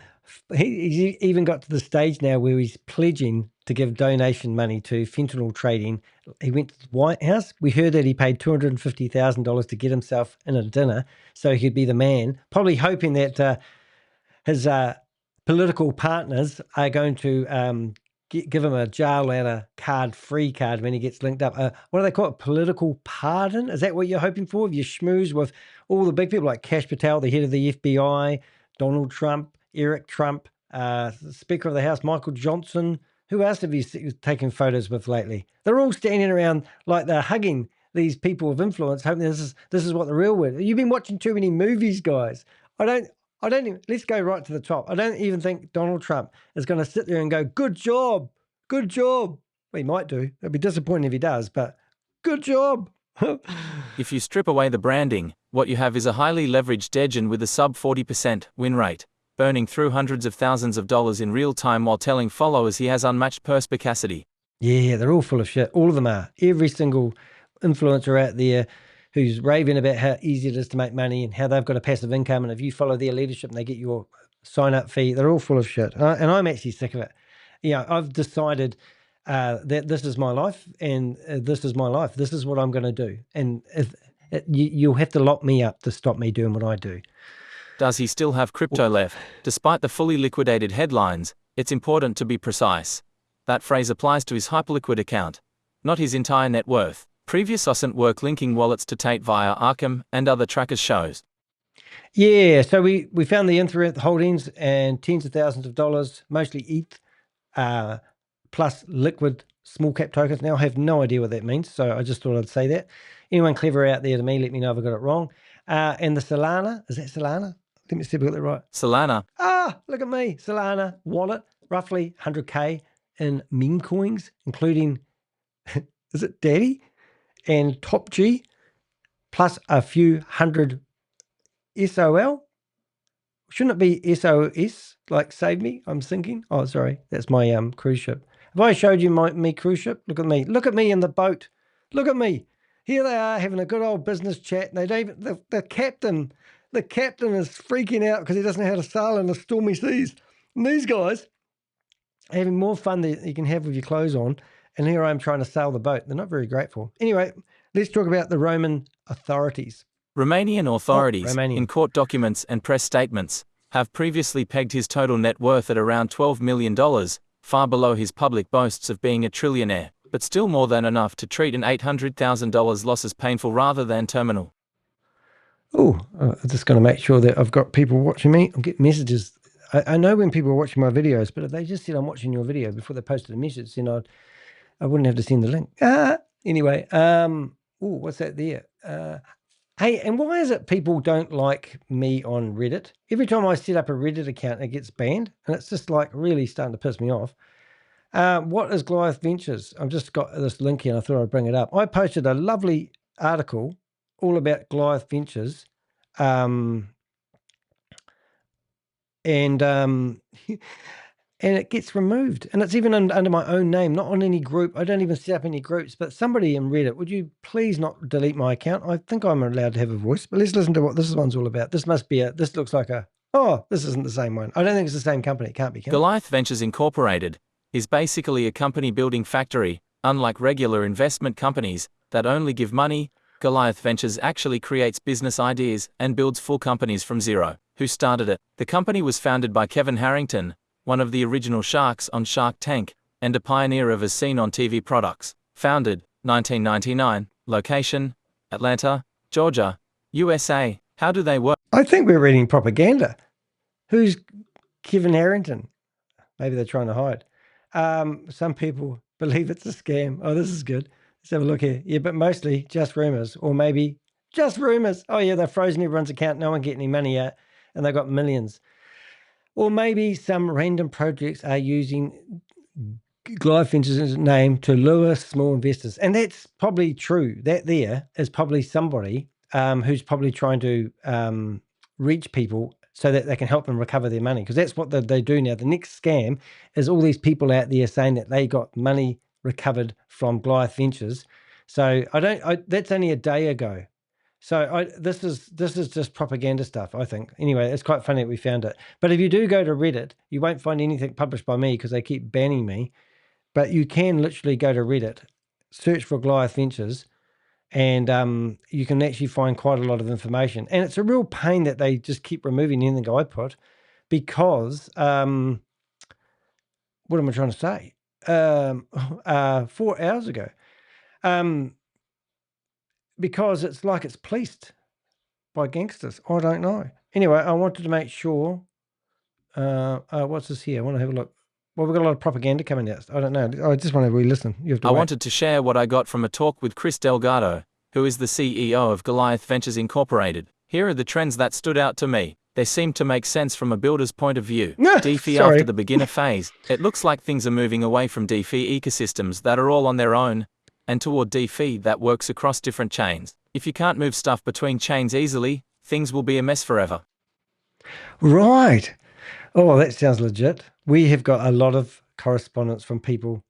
got to the stage now where he's pledging to give donation money to fentanyl trading. He went to the White House. We heard that he paid $250,000 to get himself in a dinner so he could be the man, probably hoping that his political partners are going to give him a jail out of free card when he gets linked up. What do they call it? Political pardon? Is that what you're hoping for? If you schmooze with all the big people like Kash Patel, the head of the FBI, Donald Trump, Eric Trump, Speaker of the House, Michael Johnson. Who else have you taken photos with lately? They're all standing around like they're hugging these people of influence, hoping this is what the real world. You've been watching too many movies, guys. I don't even, let's go right to the top. I don't even think Donald Trump is going to sit there and go, good job. Well, he might do. It'd be disappointing if he does, but good job. If you strip away the branding, what you have is a highly leveraged engine with a sub 40% win rate, burning through hundreds of thousands of dollars in real time while telling followers he has unmatched perspicacity. Yeah, they're all full of shit. All of them are. Every single influencer out there who's raving about how easy it is to make money and how they've got a passive income, and if you follow their leadership and they get your sign-up fee, they're all full of shit. And I'm actually sick of it. Yeah, I've decided that this is my life, and this is my life. This is what I'm going to do. And you'll have to lock me up to stop me doing what I do. Does he still have crypto left? Despite the fully liquidated headlines, it's important to be precise. That phrase applies to his Hyperliquid account, not his entire net worth. Previous OSINT work linking wallets to Tate via Arkham and other trackers shows. Yeah, so we found the Internet holdings and tens of thousands of dollars, mostly ETH, plus liquid small cap tokens. Now I have no idea what that means, so I just thought I'd say that. Anyone clever out there to me, let me know if I got it wrong. And the Solana, is that Solana? Let me see if I got that right. Solana. Look at me. Solana wallet, roughly 100K in meme coins, including, is it Daddy? And Top G, plus a few hundred SOL. Shouldn't it be SOS, like save me? I'm thinking. Oh, sorry. That's my cruise ship. Have I showed you me cruise ship? Look at me. Look at me in the boat. Look at me. Here they are having a good old business chat. And they don't even, the captain is freaking out because he doesn't know how to sail in the stormy seas. And these guys are having more fun than you can have with your clothes on. And here I am trying to sail the boat. They're not very grateful. Anyway, let's talk about the Roman authorities. Romanian authorities, in court documents and press statements, have previously pegged his total net worth at around $12 million, far below his public boasts of being a trillionaire, but still more than enough to treat an $800,000 loss as painful rather than terminal. Oh, I'm just going to make sure that I've got people watching me. I'll get messages. I know when people are watching my videos, but if they just said I'm watching your video before they posted a message, then I wouldn't have to send the link. Anyway, what's that there? Hey, and why is it people don't like me on Reddit? Every time I set up a Reddit account, it gets banned, and it's just like really starting to piss me off. What is Goliath Ventures? I've just got this link here, and I thought I'd bring it up. I posted a lovely article all about Goliath Ventures And and it gets removed, and it's even under my own name, not on any group. I don't even set up any groups, but somebody in Reddit, would you please not delete my account? I think I'm allowed to have a voice, but let's listen to what this one's all about. This must be this looks like this isn't the same one. I don't think it's the same company. It can't be. Goliath Ventures Incorporated is basically a company building factory. Unlike regular investment companies that only give money, Goliath Ventures actually creates business ideas and builds full companies from zero. Who started it? The company was founded by Kevin Harrington, one of the original sharks on Shark Tank, and a pioneer of as seen on TV products. Founded, 1999, location, Atlanta, Georgia, USA. How do they work? I think we're reading propaganda. Who's Kevin Harrington? Maybe they're trying to hide. Some people believe it's a scam. Oh, this is good. Let's have a look here. Yeah, but mostly just rumors, or maybe just rumors. Oh yeah, they've frozen everyone's account. No one get any money yet, and they've got millions. Or maybe some random projects are using Goliath Ventures' name to lure small investors. And that's probably true. That there is probably somebody who's probably trying to reach people so that they can help them recover their money. Because that's what they do now. The next scam is all these people out there saying that they got money recovered from Goliath Ventures. So that's only a day ago. So this is just propaganda stuff, I think. Anyway, it's quite funny that we found it. But if you do go to Reddit, you won't find anything published by me because they keep banning me. But you can literally go to Reddit, search for Goliath Ventures, and you can actually find quite a lot of information. And it's a real pain that they just keep removing anything I put because, what am I trying to say? 4 hours ago. Because it's like it's policed by gangsters. I don't know. Anyway, I wanted to make sure. What's this here? I want to have a look. Well, we've got a lot of propaganda coming out. I don't know. I just want to re-listen. You have to I wait. wanted to share what I got from a talk with Chris Delgado, who is the CEO of Goliath Ventures Incorporated. Here are the trends that stood out to me. They seem to make sense from a builder's point of view. DeFi after the beginner phase. It looks like things are moving away from DeFi ecosystems that are all on their own, and toward DeFi that works across different chains. If you can't move stuff between chains easily, things will be a mess forever. Right. Oh, that sounds legit. We have got a lot of correspondence from people.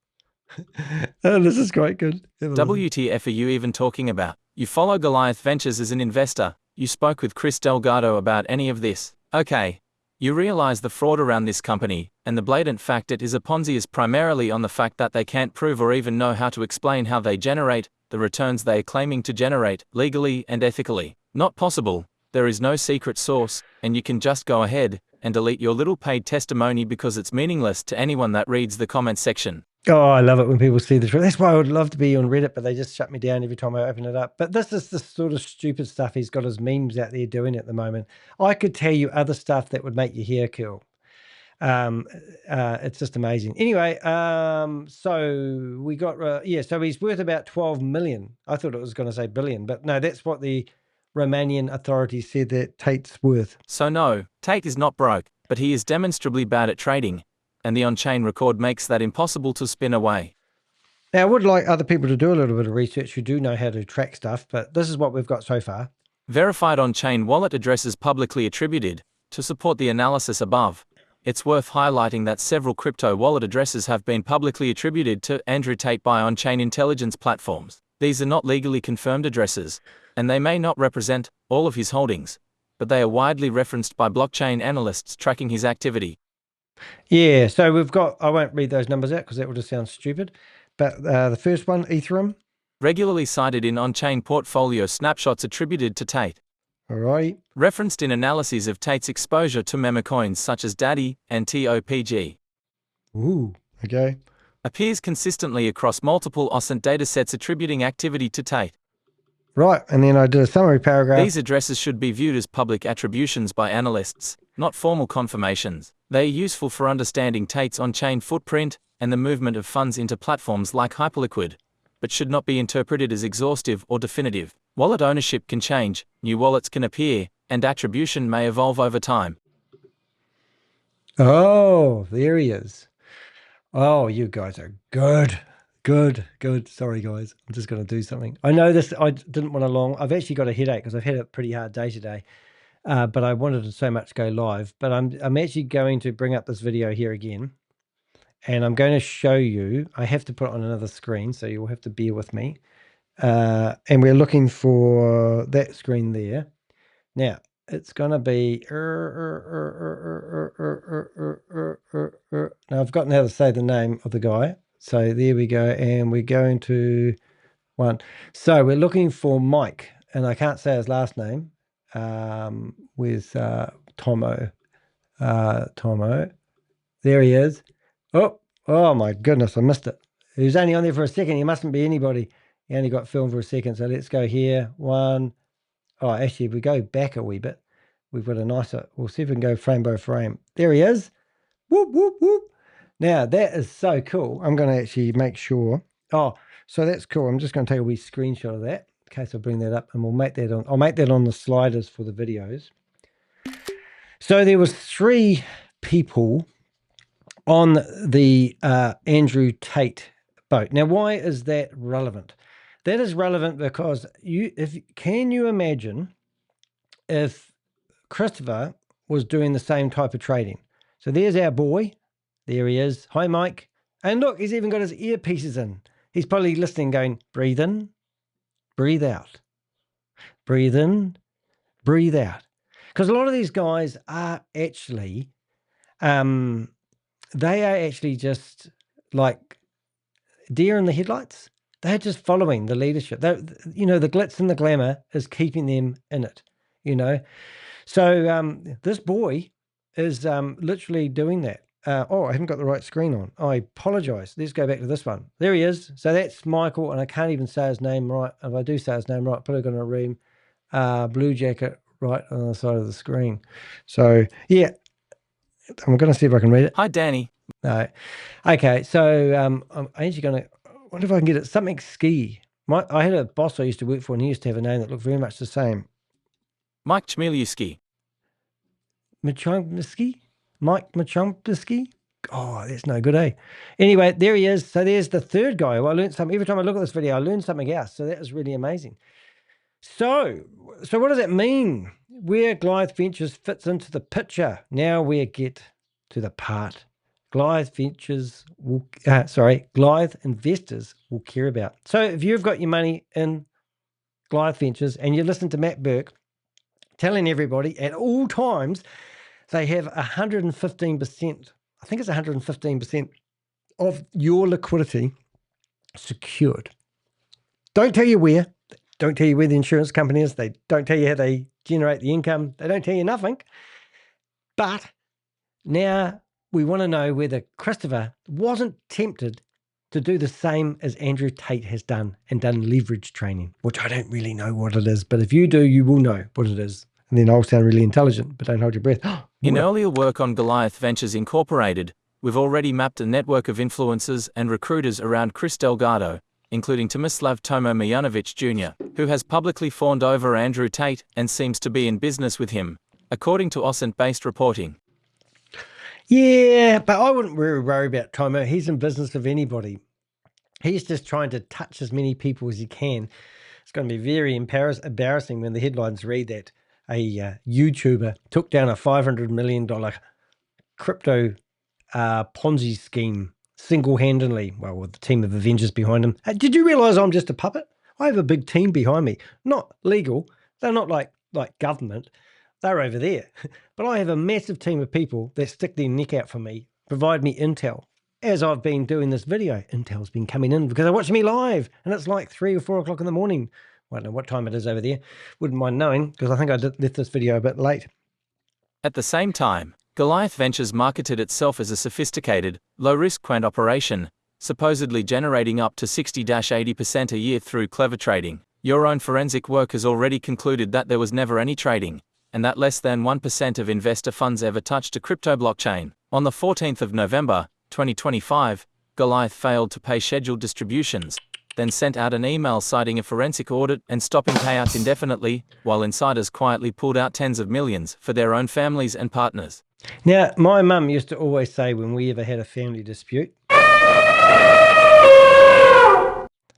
Oh, this is quite good. WTF are you even talking about? You follow Goliath Ventures as an investor. You spoke with Chris Delgado about any of this. Okay. You realize the fraud around this company, and the blatant fact it is a Ponzi is primarily on the fact that they can't prove or even know how to explain how they generate the returns they are claiming to generate, legally and ethically. Not possible. There is no secret source, and you can just go ahead and delete your little paid testimony because it's meaningless to anyone that reads the comment section. Oh, I love it when people see the truth. That's why I would love to be on Reddit, but they just shut me down every time I open it up. But this is the sort of stupid stuff he's got his memes out there doing at the moment. I could tell you other stuff that would make your hair curl. It's just amazing. Anyway, so we got, so he's worth about 12 million. I thought it was going to say billion, but no, that's what the Romanian authorities said that Tate's worth. So no, Tate is not broke, but he is demonstrably bad at trading, and the on-chain record makes that impossible to spin away. Now, I would like other people to do a little bit of research who do know how to track stuff, but this is what we've got so far. Verified on-chain wallet addresses publicly attributed. To support the analysis above, it's worth highlighting that several crypto wallet addresses have been publicly attributed to Andrew Tate by on-chain intelligence platforms. These are not legally confirmed addresses, and they may not represent all of his holdings, but they are widely referenced by blockchain analysts tracking his activity. Yeah, so we've got, I won't read those numbers out because that will just sound stupid, but the first one, Ethereum. Regularly cited in on-chain portfolio snapshots attributed to Tate. All right. Referenced in analyses of Tate's exposure to meme coins such as Daddy and TOPG. Ooh, okay. Appears consistently across multiple OSINT datasets attributing activity to Tate. Right, and then I did a summary paragraph. These addresses should be viewed as public attributions by analysts, not formal confirmations. They are useful for understanding Tate's on-chain footprint and the movement of funds into platforms like Hyperliquid, but should not be interpreted as exhaustive or definitive. Wallet ownership can change, new wallets can appear, and attribution may evolve over time. Oh, there he is. Oh, you guys are good. Good. Sorry, guys. I'm just going to do something. I know this, I didn't want to I've actually got a headache because I've had a pretty hard day today. but I wanted to so much go live. But I'm actually going to bring up this video here again, and I'm going to show you. I have to put it on another screen, so you'll have to bear with me. And we're looking for that screen there. Now, it's going to be... Now, I've forgotten how to say the name of the guy. So there we go. And we're going to one. So we're looking for Mike. And I can't say his last name. With Tomo. Tomo. There he is. Oh my goodness, I missed it. He was only on there for a second. He mustn't be anybody. He only got filmed for a second. So let's go here. One. Oh, actually, if we go back a wee bit, we've got a nicer... We'll see if we can go frame by frame. There he is. Whoop, whoop, whoop. Now, that is so cool. I'm going to actually make sure... Oh, so that's cool. I'm just going to take a wee screenshot of that in case I bring that up, and we'll make that on... I'll make that on the sliders for the videos. So there was 3 people on the Andrew Tate boat. Now, why is that relevant? That is relevant because can you imagine if Christopher was doing the same type of trading? So there's our boy. There he is. Hi, Mike. And look, he's even got his earpieces in. He's probably listening going, breathe in, breathe out. Breathe in, breathe out. Because a lot of these guys are actually, they are actually just like deer in the headlights. They're just following the leadership. You know, the glitz and the glamour is keeping them in it, you know. So this boy is literally doing that. Oh, I haven't got the right screen on. I apologize. Let's go back to this one. There he is. So that's Michael, and I can't even say his name right. If I do say his name right, put it on a room. Blue jacket right on the side of the screen. So, yeah, I'm going to see if I can read it. Hi, Danny. No. Okay, so I'm actually going to... What if I can get it? Something ski. I had a boss I used to work for, and he used to have a name that looked very much the same. Mike Chmielewski. Machomsky? Mike Machomsky? Oh, that's no good, eh? Anyway, there he is. So there's the third guy. Well, I learned something. Every time I look at this video, I learn something else. So that was really amazing. So what does that mean? Where Goliath Ventures fits into the picture. Now we get to the part Goliath investors will care about. So if you've got your money in Goliath Ventures and you listen to Matt Burke telling everybody at all times they have 115%, I think it's 115% of your liquidity secured. Don't tell you where. Don't tell you where the insurance company is. They don't tell you how they generate the income. They don't tell you nothing. But now we want to know whether Christopher wasn't tempted to do the same as Andrew Tate has done and done leverage training, which I don't really know what it is. But if you do, you will know what it is. And then I'll sound really intelligent, but don't hold your breath. In earlier work on Goliath Ventures Incorporated, we've already mapped a network of influencers and recruiters around Chris Delgado, including Tomislav Tomo Mijanovic Jr., who has publicly fawned over Andrew Tate and seems to be in business with him, according to OSINT-based reporting. Yeah, but I wouldn't really worry about Tomo. He's in business with anybody. He's just trying to touch as many people as he can. It's going to be very embarrassing when the headlines read that a YouTuber took down a $500 million crypto Ponzi scheme single-handedly, well, with a team of Avengers behind him. Did you realize I'm just a puppet? I have a big team behind me. Not legal. They're not like government. They're over there. But I have a massive team of people that stick their neck out for me, provide me intel. As I've been doing this video, intel's been coming in because they're watching me live, and it's like 3 or 4 o'clock in the morning. I don't know what time it is over there. Wouldn't mind knowing because I think I left this video a bit late. At the same time, Goliath Ventures marketed itself as a sophisticated, low-risk quant operation, supposedly generating up to 60-80% a year through clever trading. Your own forensic work has already concluded that there was never any trading, and that less than 1% of investor funds ever touched a crypto blockchain. On the 14th of November, 2025, Goliath failed to pay scheduled distributions, then sent out an email citing a forensic audit and stopping payouts indefinitely, while insiders quietly pulled out tens of millions for their own families and partners. Now, my mum used to always say when we ever had a family dispute,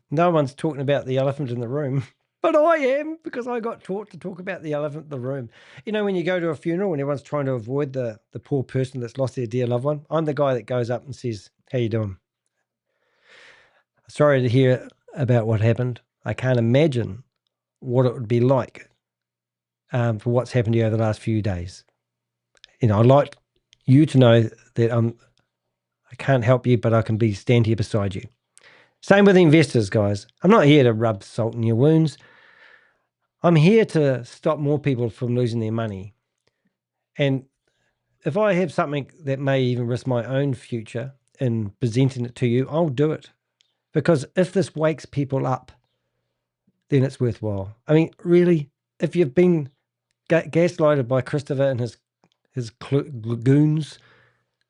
no one's talking about the elephant in the room. But I am, because I got taught to talk about the elephant in the room. You know, when you go to a funeral and everyone's trying to avoid the poor person that's lost their dear loved one, I'm the guy that goes up and says, how you doing? Sorry to hear about what happened. I can't imagine what it would be like for what's happened to you over the last few days. You know, I'd like you to know that I can't help you, but I can stand here beside you. Same with investors, guys. I'm not here to rub salt in your wounds. I'm here to stop more people from losing their money. And if I have something that may even risk my own future in presenting it to you, I'll do it. Because if this wakes people up, then it's worthwhile. I mean, really, if you've been gaslighted by Christopher and his goons,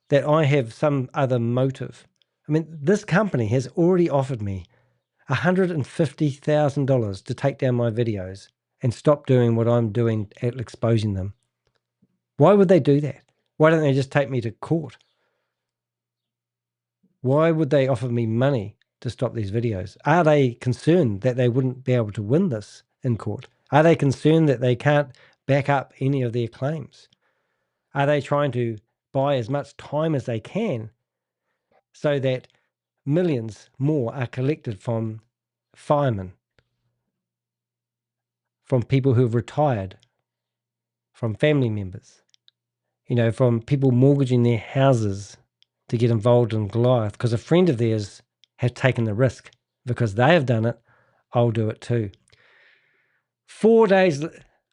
that I have some other motive. I mean, this company has already offered me $150,000 to take down my videos and stop doing what I'm doing at exposing them. Why would they do that? Why don't they just take me to court? Why would they offer me money to stop these videos? Are they concerned that they wouldn't be able to win this in court? Are they concerned that they can't back up any of their claims? Are they trying to buy as much time as they can so that millions more are collected from firemen, from people who have retired, from family members, you know, from people mortgaging their houses to get involved in Goliath because a friend of theirs has taken the risk? Because they have done it, I'll do it too. 4 days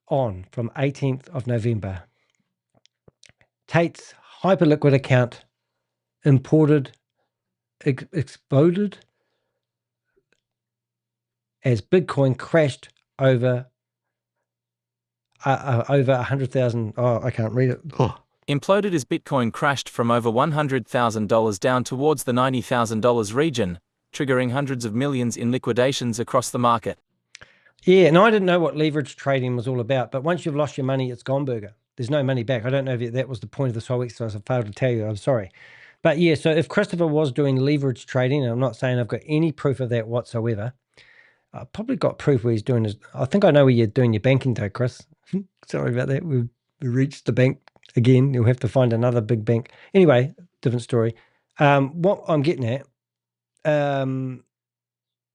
on from 18th of November, Tate's Hyperliquid account exploded as Bitcoin crashed over 100,000. Oh, I can't read it. Oh. Imploded as Bitcoin crashed from over $100,000 down towards the $90,000 region, triggering hundreds of millions in liquidations across the market. Yeah, and I didn't know what leverage trading was all about, but once you've lost your money, it's gone burger. There's no money back. I don't know if that was the point of this whole exercise. I failed to tell you. I'm sorry. But yeah, so if Christopher was doing leverage trading, and I'm not saying I've got any proof of that whatsoever, I've probably got proof where he's doing his, I think I know where you're doing your banking though, Chris. Sorry about that. We reached the bank again. You'll have to find another big bank. Anyway, different story. What I'm getting at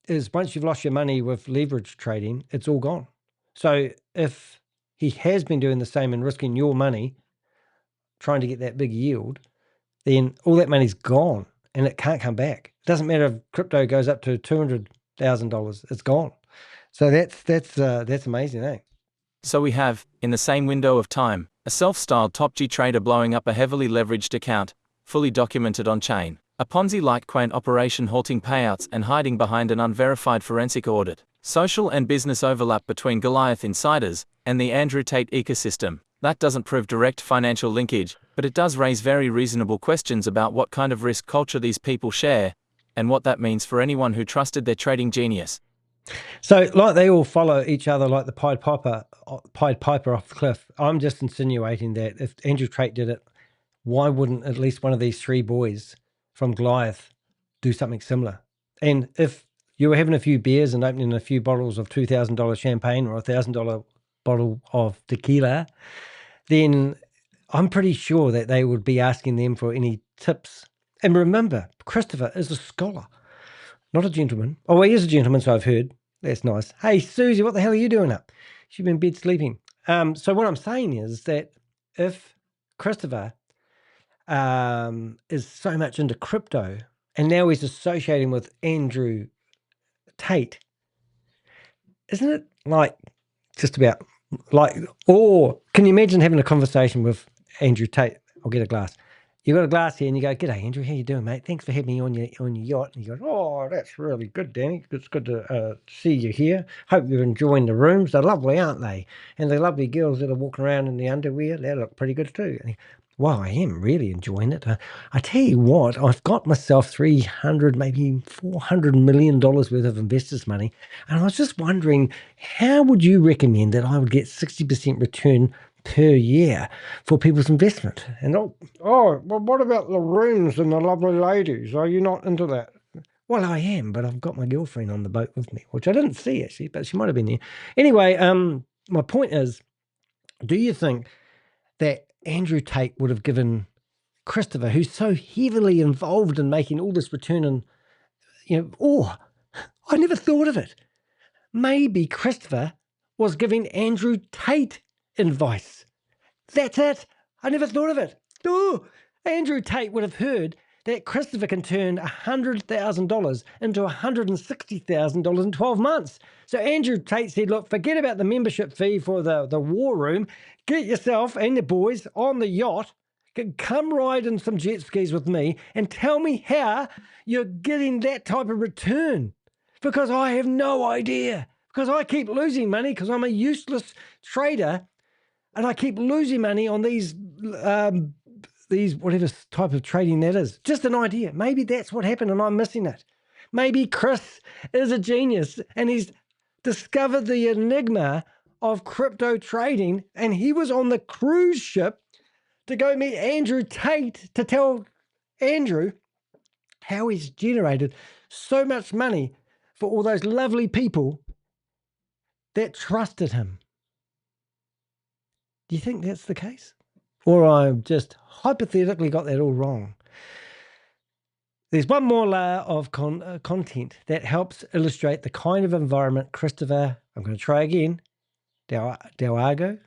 is once you've lost your money with leverage trading, it's all gone. So if he has been doing the same and risking your money, trying to get that big yield, then all that money's gone and it can't come back. It doesn't matter if crypto goes up to $200,000, it's gone. So that's amazing, eh? So we have, in the same window of time, a self-styled top G trader blowing up a heavily leveraged account, fully documented on-chain, a Ponzi-like quant operation halting payouts and hiding behind an unverified forensic audit, social and business overlap between Goliath insiders and the Andrew Tate ecosystem. That doesn't prove direct financial linkage, but it does raise very reasonable questions about what kind of risk culture these people share, and what that means for anyone who trusted their trading genius. So, like they all follow each other like the Pied Piper off the cliff, I'm just insinuating that if Andrew Tate did it, why wouldn't at least one of these three boys from Goliath do something similar? And if you were having a few beers and opening a few bottles of $2,000 champagne or $1,000 bottle of tequila, then I'm pretty sure that they would be asking them for any tips. And remember, Christopher is a scholar, not a gentleman. Oh, he is a gentleman, so I've heard. That's nice. Hey, Susie, what the hell are you doing up? She's been in bed sleeping. So what I'm saying is that if Christopher is so much into crypto and now he's associating with Andrew Tate, isn't it like just about like, or can you imagine having a conversation with Andrew Tate? I'll get a glass. You got a glass here and you go, "G'day, Andrew. How you doing, mate? Thanks for having me on your yacht." And he goes, "Oh, that's really good, Danny. It's good to see you here. Hope you're enjoying the rooms. They're lovely, aren't they? And the lovely girls that are walking around in the underwear, they look pretty good too." And well, I am really enjoying it. I tell you what, I've got myself 300, maybe $400 million worth of investors' money. And I was just wondering, how would you recommend that I would get 60% return per year for people's investment? And well, what about the rooms and the lovely ladies? Are you not into that? Well, I am, but I've got my girlfriend on the boat with me, which I didn't see actually, but she might have been there. Anyway, my point is, do you think that Andrew Tate would have given Christopher, who's so heavily involved in making all this return, and I never thought of it. Maybe Christopher was giving Andrew Tate advice. That's it. I never thought of it. Oh, Andrew Tate would have heard that Christopher can turn $100,000 into $160,000 in 12 months. So Andrew Tate said, look, forget about the membership fee for the war room. Get yourself and the boys on the yacht. Come ride in some jet skis with me and tell me how you're getting that type of return. Because I have no idea. Because I keep losing money because I'm a useless trader. And I keep losing money on these whatever type of trading that is. Just an idea. Maybe that's what happened and I'm missing it. Maybe Chris is a genius and he's discovered the enigma of crypto trading and he was on the cruise ship to go meet Andrew Tate to tell Andrew how he's generated so much money for all those lovely people that trusted him. Do you think that's the case? Or I've just hypothetically got that all wrong? There's one more layer of content that helps illustrate the kind of environment Christopher, I'm going to try again, Delago,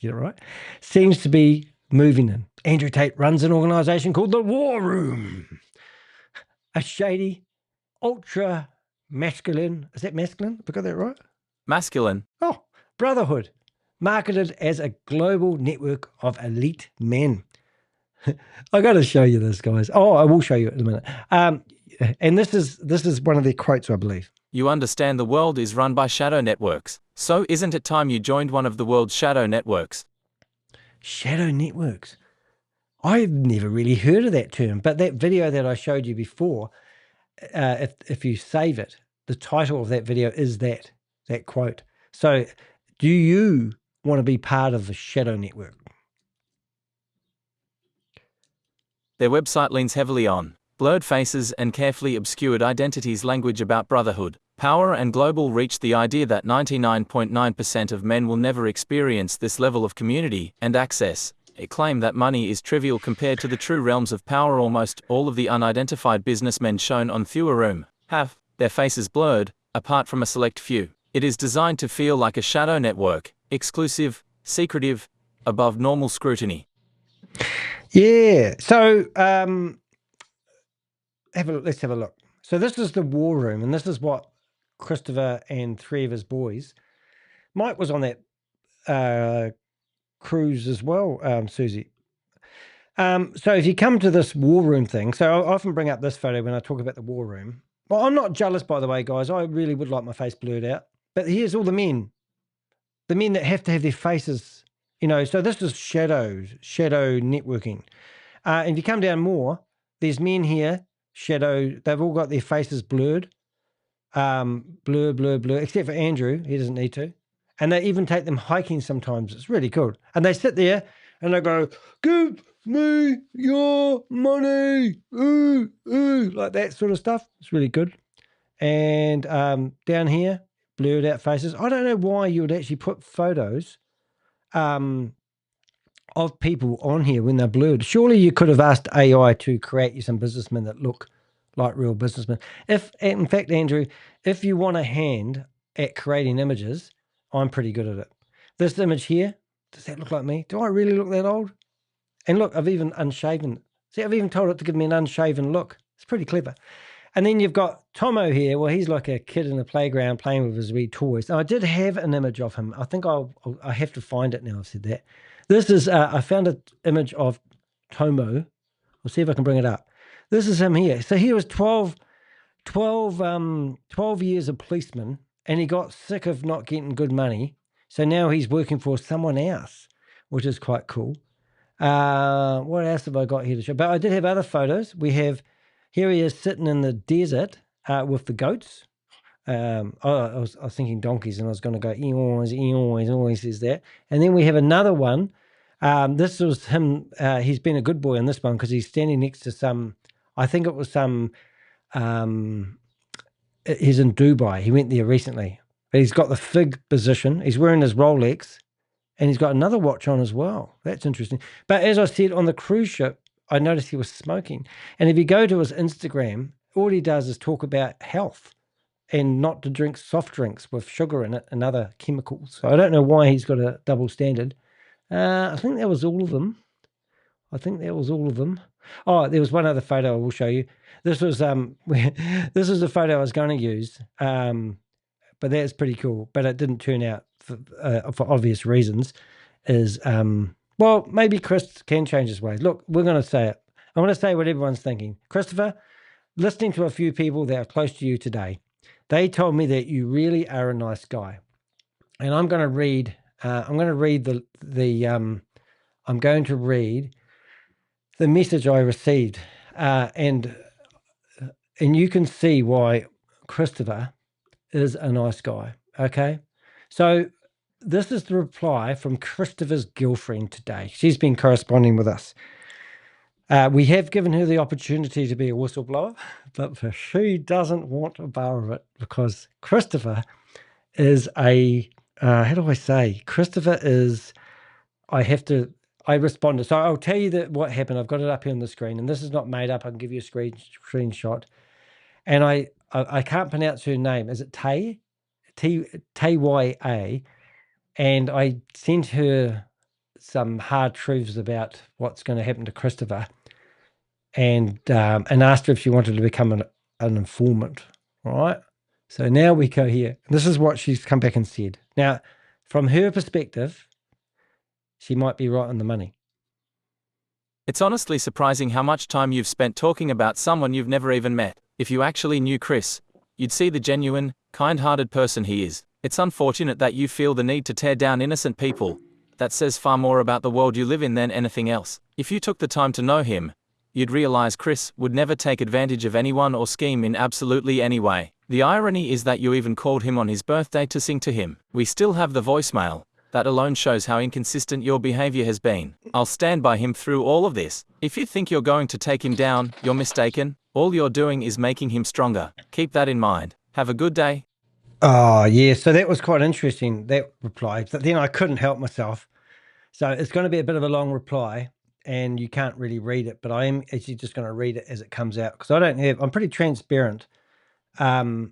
get it right, seems to be moving in. Andrew Tate runs an organization called the War Room. A shady, ultra masculine, is that masculine? Have I got that right? Masculine. Oh, brotherhood, marketed as a global network of elite men. I got to show you this, guys. Oh, I will show you it in a minute. And this is one of their quotes, I believe. You understand the world is run by shadow networks. So isn't it time you joined one of the world's shadow networks? Shadow networks. I've never really heard of that term, but that video that I showed you before, if you save it, the title of that video is that quote. So do you want to be part of a shadow network? Their website leans heavily on blurred faces and carefully obscured identities, language about brotherhood, power and global reach, the idea that 99.9% of men will never experience this level of community and access, a claim that money is trivial compared to the true realms of power. Almost all of the unidentified businessmen shown on War Room have their faces blurred, apart from a select few. It is designed to feel like a shadow network, exclusive, secretive, above normal scrutiny. Yeah. So let's have a look. So this is the War Room, and this is what Christopher and three of his boys. Mike was on that cruise as well, Susie. So if you come to this War Room thing, so I often bring up this photo when I talk about the War Room. Well, I'm not jealous, by the way, guys. I really would like my face blurred out. But here's all the men that have to have their faces, so this is shadow networking. And if you come down more, there's men here, shadow, they've all got their faces blurred, blur, except for Andrew, he doesn't need to. And they even take them hiking sometimes. It's really cool. And they sit there and they go, give me your money, ooh, like that sort of stuff. It's really good. And down here, blurred out faces. I don't know why you would actually put photos of people on here when they're blurred. Surely you could have asked AI to create you some businessmen that look like real businessmen. In fact, Andrew, if you want a hand at creating images, I'm pretty good at it. This image here, does that look like me? Do I really look that old? And look, I've even unshaven. See, I've even told it to give me an unshaven look. It's pretty clever. And then you've got Tomo here. Well, he's like a kid in the playground playing with his wee toys. Now, I did have an image of him. I think I have to find it now. I've said that. This is, I found an image of Tomo. I'll see if I can bring it up. This is him here. So he was 12 years a policeman, and he got sick of not getting good money. So now he's working for someone else, which is quite cool. What else have I got here to show? But I did have other photos. Here he is sitting in the desert with the goats. I was thinking donkeys, and I was going to go, always says that. And then we have another one. This was him. He's been a good boy in this one because he's standing next to some, I think it was some He's in Dubai. He went there recently. He's got the fig position. He's wearing his Rolex, and he's got another watch on as well. That's interesting. But as I said, on the cruise ship, I noticed he was smoking. And if you go to his Instagram, all he does is talk about health and not to drink soft drinks with sugar in it and other chemicals. So I don't know why he's got a double standard. I think that was all of them. Oh, there was one other photo I will show you. This was this is the photo I was going to use, but that's pretty cool. But it didn't turn out for obvious reasons. Well, maybe Chris can change his ways. Look, we're going to say it. I want to say what everyone's thinking. Christopher, listening to a few people that are close to you today, they told me that you really are a nice guy, and I'm going to read. I'm going to read the message I received, and you can see why Christopher is a nice guy. Okay, so this is the reply from Christopher's girlfriend today. She's been corresponding with us. We have given her the opportunity to be a whistleblower, but she doesn't want a bar of it because Christopher is how do I say? Christopher is, I responded. So I'll tell you what happened. I've got it up here on the screen, and this is not made up. I can give you a screenshot. And I can't pronounce her name. Is it Tay? T-Y-A. And I sent her some hard truths about what's going to happen to Christopher, and asked her if she wanted to become an informant. All right. So now we go here. This is what she's come back and said. Now, from her perspective, she might be right on the money. It's honestly surprising how much time you've spent talking about someone you've never even met. If you actually knew Chris, you'd see the genuine, kind-hearted person he is. It's unfortunate that you feel the need to tear down innocent people. That says far more about the world you live in than anything else. If you took the time to know him, you'd realize Chris would never take advantage of anyone or scheme in absolutely any way. The irony is that you even called him on his birthday to sing to him. We still have the voicemail. That alone shows how inconsistent your behavior has been. I'll stand by him through all of this. If you think you're going to take him down, you're mistaken. All you're doing is making him stronger. Keep that in mind. Have a good day. Oh, yeah. So that was quite interesting, that reply. But then I couldn't help myself. So it's going to be a bit of a long reply, and you can't really read it, but I am actually just going to read it as it comes out because I'm pretty transparent. But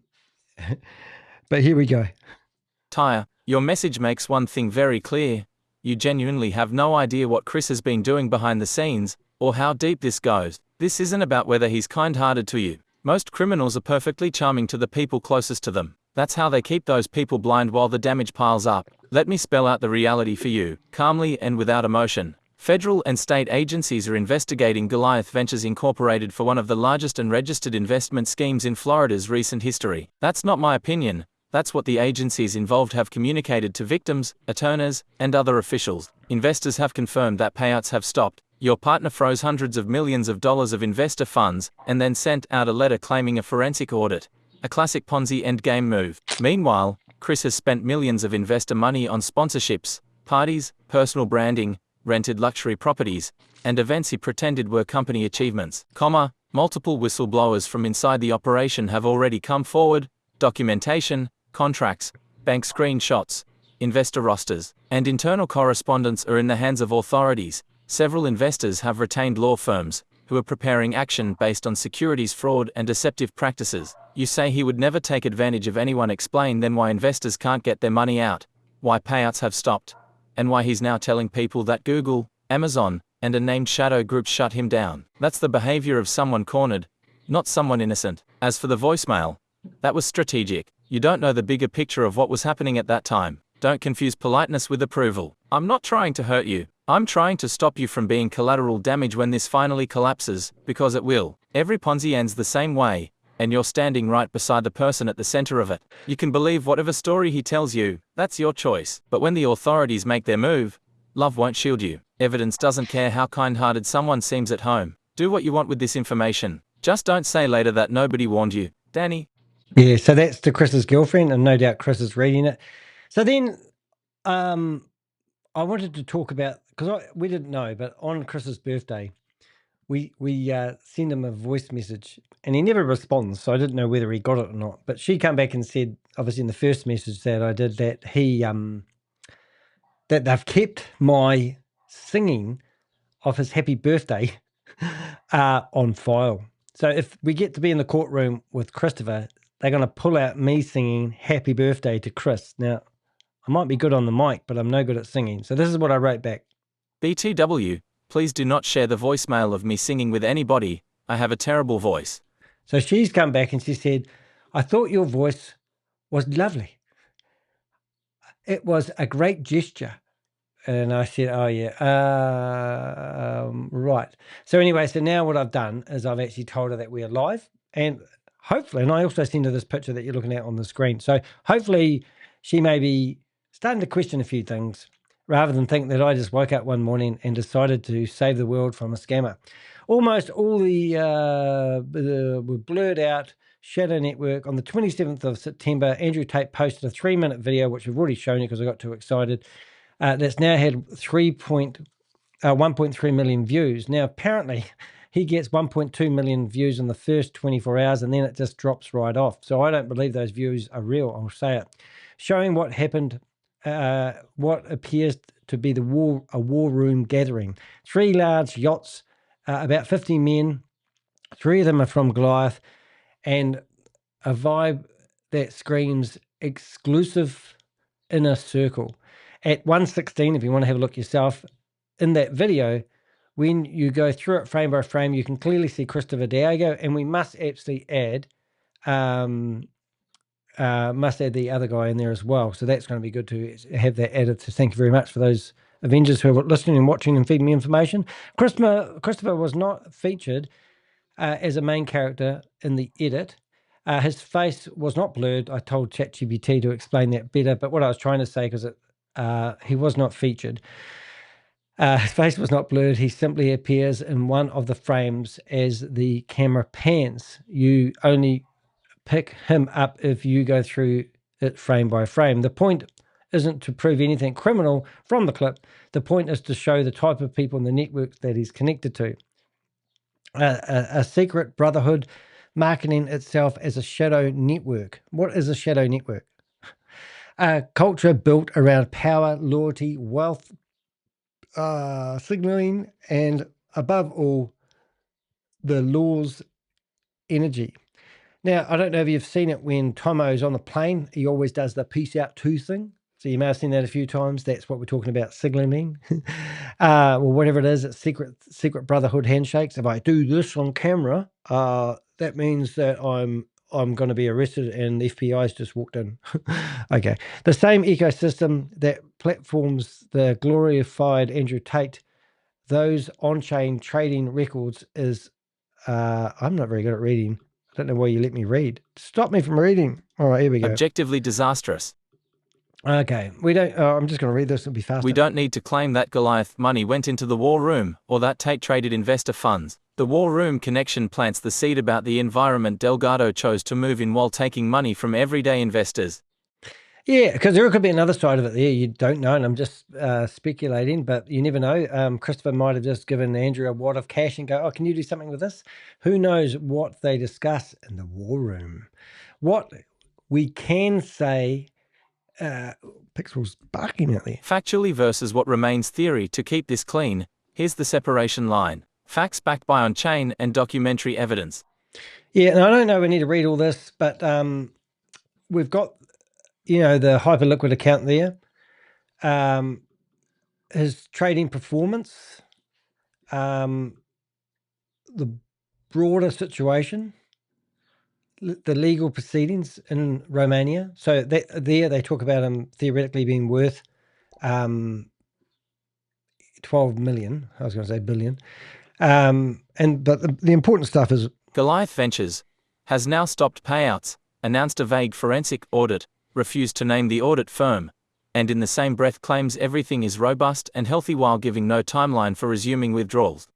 here we go. Tyre, your message makes one thing very clear. You genuinely have no idea what Chris has been doing behind the scenes, or how deep this goes. This isn't about whether he's kind-hearted to you. Most criminals are perfectly charming to the people closest to them. That's how they keep those people blind while the damage piles up. Let me spell out the reality for you, calmly and without emotion. Federal and state agencies are investigating Goliath Ventures Incorporated for one of the largest and registered investment schemes in Florida's recent history. That's not my opinion. That's what the agencies involved have communicated to victims, attorneys, and other officials. Investors have confirmed that payouts have stopped. Your partner froze hundreds of millions of dollars of investor funds and then sent out a letter claiming a forensic audit. A classic Ponzi endgame move. Meanwhile, Chris has spent millions of investor money on sponsorships, parties, personal branding, rented luxury properties, and events he pretended were company achievements. Multiple whistleblowers from inside the operation have already come forward. Documentation, contracts, bank screenshots, investor rosters, and internal correspondence are in the hands of authorities. Several investors have retained law firms, who are preparing action based on securities fraud and deceptive practices. You say he would never take advantage of anyone. Explain then why investors can't get their money out, why payouts have stopped, and why he's now telling people that Google, Amazon, and a named shadow group shut him down. That's the behavior of someone cornered, not someone innocent. As for the voicemail, that was strategic. You don't know the bigger picture of what was happening at that time. Don't confuse politeness with approval. I'm not trying to hurt you. I'm trying to stop you from being collateral damage when this finally collapses, because it will. Every Ponzi ends the same way, and you're standing right beside the person at the center of it. You can believe whatever story he tells you, that's your choice. But when the authorities make their move, love won't shield you. Evidence doesn't care how kind-hearted someone seems at home. Do what you want with this information. Just don't say later that nobody warned you. Danny? Yeah, so that's to Chris's girlfriend, and no doubt Chris is reading it. So then I wanted to talk about, because we didn't know, but on Chris's birthday, we send him a voice message and he never responds, so I didn't know whether he got it or not. But she came back and said, obviously in the first message that I did, that he that they've kept my singing of his happy birthday on file. So if we get to be in the courtroom with Christopher, they're going to pull out me singing happy birthday to Chris. Now, I might be good on the mic, but I'm no good at singing. So this is what I wrote back. BTW, please do not share the voicemail of me singing with anybody. I have a terrible voice. So she's come back and she said, I thought your voice was lovely. It was a great gesture. And I said, oh, yeah, right. So anyway, so now what I've done is I've actually told her that we are live. And hopefully, and I also sent her this picture that you're looking at on the screen. So hopefully she may be starting to question a few things rather than think that I just woke up one morning and decided to save the world from a scammer. Almost all the were blurred out shadow network. On the 27th of September, Andrew Tate posted a 3-minute video, which we've already shown you because I got too excited. That's now had 1.3 million views. Now, apparently, he gets 1.2 million views in the first 24 hours, and then it just drops right off. So I don't believe those views are real, I'll say it. Showing what happened, what appears to be a war room gathering. 3 large yachts, about 50 men. 3 of them are from Goliath, and a vibe that screams exclusive inner circle. At 1:16, if you want to have a look yourself, in that video, when you go through it frame by frame, you can clearly see Christopher Diego, and we must actually add, the other guy in there as well. So that's going to be good to have that added. So thank you very much for those Avengers who are listening and watching and feeding me information. Christopher was not featured as a main character in the edit. His face was not blurred. I told ChatGPT to explain that better, but what I was trying to say, because he was not featured. His face was not blurred. He simply appears in one of the frames as the camera pans. You only pick him up if you go through it frame by frame. The point isn't to prove anything criminal from the clip. The point is to show the type of people in the network that he's connected to. A secret brotherhood marketing itself as a shadow network. What is a shadow network? A culture built around power, loyalty, wealth, signaling, and above all, the law's energy. Now, I don't know if you've seen it when Tomo's on the plane. He always does the peace out too thing. So you may have seen that a few times. That's what we're talking about, signaling. Well, whatever it is, it's secret brotherhood handshakes. If I do this on camera, that means that I'm going to be arrested and the FBI's just walked in. Okay. The same ecosystem that platforms the glorified Andrew Tate, those on-chain trading records is, I'm not very good at reading. I don't know why you let me read. Stop me from reading. All right, here we go. Objectively disastrous. Okay, we don't. I'm just going to read this. It'll be faster. We don't need to claim that Goliath money went into the war room, or that Tate traded investor funds. The war room connection plants the seed about the environment Delgado chose to move in while taking money from everyday investors. Yeah, because there could be another side of it there. You don't know, and I'm just speculating, but you never know. Christopher might have just given Andrew a wad of cash and go, oh, can you do something with this? Who knows what they discuss in the war room. What we can say, Pixel's barking at there. Factually versus what remains theory. To keep this clean, here's the separation line. Facts backed by on-chain and documentary evidence. Yeah, and I don't know we need to read all this, but we've got, the Hyperliquid account there. His trading performance, the broader situation, the legal proceedings in Romania. So there they talk about him theoretically being worth 12 million. I was going to say billion. But the important stuff is Goliath Ventures has now stopped payouts, announced a vague forensic audit, refused to name the audit firm, and in the same breath claims everything is robust and healthy while giving no timeline for resuming withdrawals.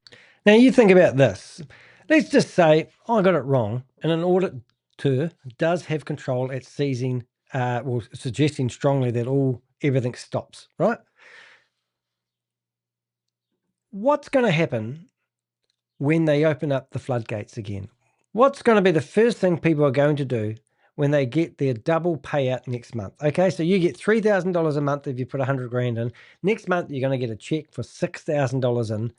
Now you think about this. Let's just say I got it wrong, and an auditor does have control at seizing, suggesting strongly that everything stops, right? What's going to happen when they open up the floodgates again. What's going to be the first thing people are going to do when they get their double payout next month? Okay, so you get $3,000 a month if you put 100 grand in. Next month, you're going to get a check for $6,000 in.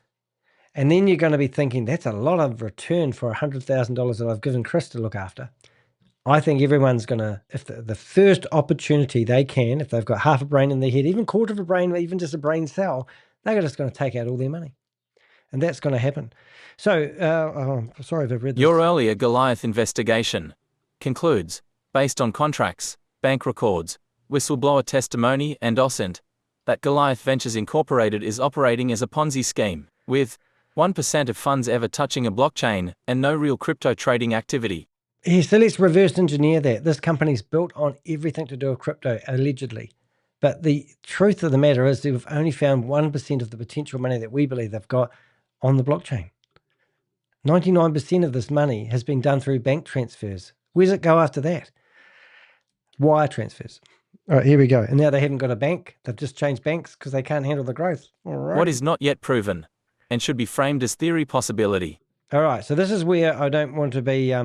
And then you're going to be thinking, that's a lot of return for $100,000 that I've given Chris to look after. I think everyone's going to, if the first opportunity they can, if they've got half a brain in their head, even quarter of a brain, even just a brain cell, they're just going to take out all their money. And that's going to happen. So, sorry if I've read this. Your earlier Goliath investigation concludes, based on contracts, bank records, whistleblower testimony and OSINT, that Goliath Ventures Incorporated is operating as a Ponzi scheme, with 1% of funds ever touching a blockchain and no real crypto trading activity. Yeah, so let's reverse engineer that. This company's built on everything to do with crypto, allegedly. But the truth of the matter is that we've only found 1% of the potential money that we believe they've got on the blockchain. 99% of this money has been done through bank transfers. Where does it go after that? Wire transfers. All right, here we go. And now they haven't got a bank. They've just changed banks because they can't handle the growth. All right. What is not yet proven and should be framed as theory possibility. All right, so this is where I don't want to be... I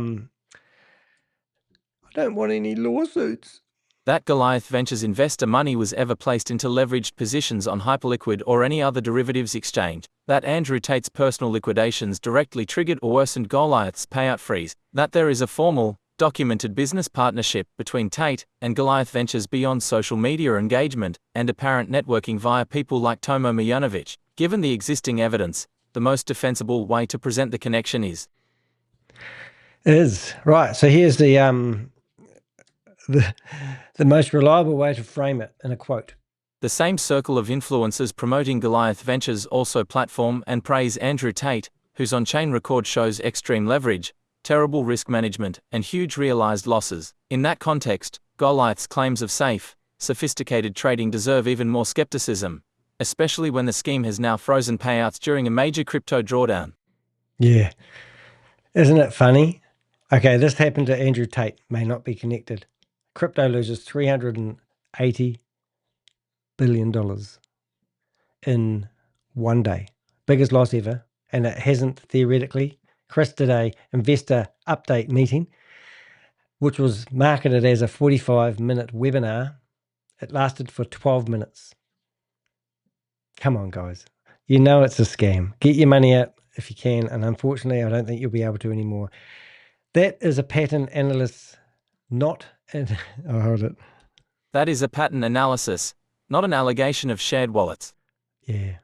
don't want any lawsuits. That Goliath Ventures investor money was ever placed into leveraged positions on Hyperliquid or any other derivatives exchange, that Andrew Tate's personal liquidations directly triggered or worsened Goliath's payout freeze, that there is a formal, documented business partnership between Tate and Goliath Ventures beyond social media engagement and apparent networking via people like Tomo Mijunovic. Given the existing evidence, the most defensible way to present the connection is right. So here's the most reliable way to frame it in a quote. The same circle of influencers promoting Goliath Ventures also platform and praise Andrew Tate, whose on-chain record shows extreme leverage, terrible risk management, and huge realized losses. In that context, Goliath's claims of safe, sophisticated trading deserve even more skepticism, especially when the scheme has now frozen payouts during a major crypto drawdown. Yeah. Isn't it funny? Okay, this happened to Andrew Tate, may not be connected. Crypto loses $380 billion in one day. Biggest loss ever. And it hasn't theoretically. Chris did a investor update meeting, which was marketed as a 45-minute webinar. It lasted for 12 minutes. Come on, guys. You know it's a scam. Get your money out if you can. And unfortunately, I don't think you'll be able to anymore. That is a pattern analyst, not an... Oh, hold it. That is a pattern analysis, not an allegation of shared wallets. Yeah.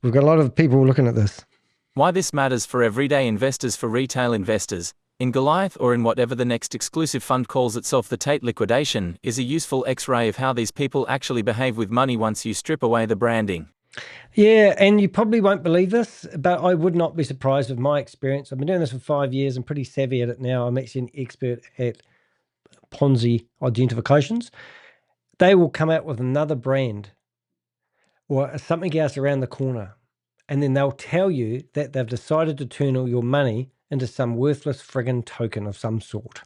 We've got a lot of people looking at this. Why this matters for everyday investors, for retail investors, in Goliath or in whatever the next exclusive fund calls itself, the Tate liquidation, is a useful x-ray of how these people actually behave with money once you strip away the branding. Yeah, and you probably won't believe this, but I would not be surprised with my experience. I've been doing this for 5 years. I'm pretty savvy at it now. I'm actually an expert at Ponzi identifications. They will come out with another brand or something else around the corner, and then they'll tell you that they've decided to turn all your money into some worthless friggin' token of some sort.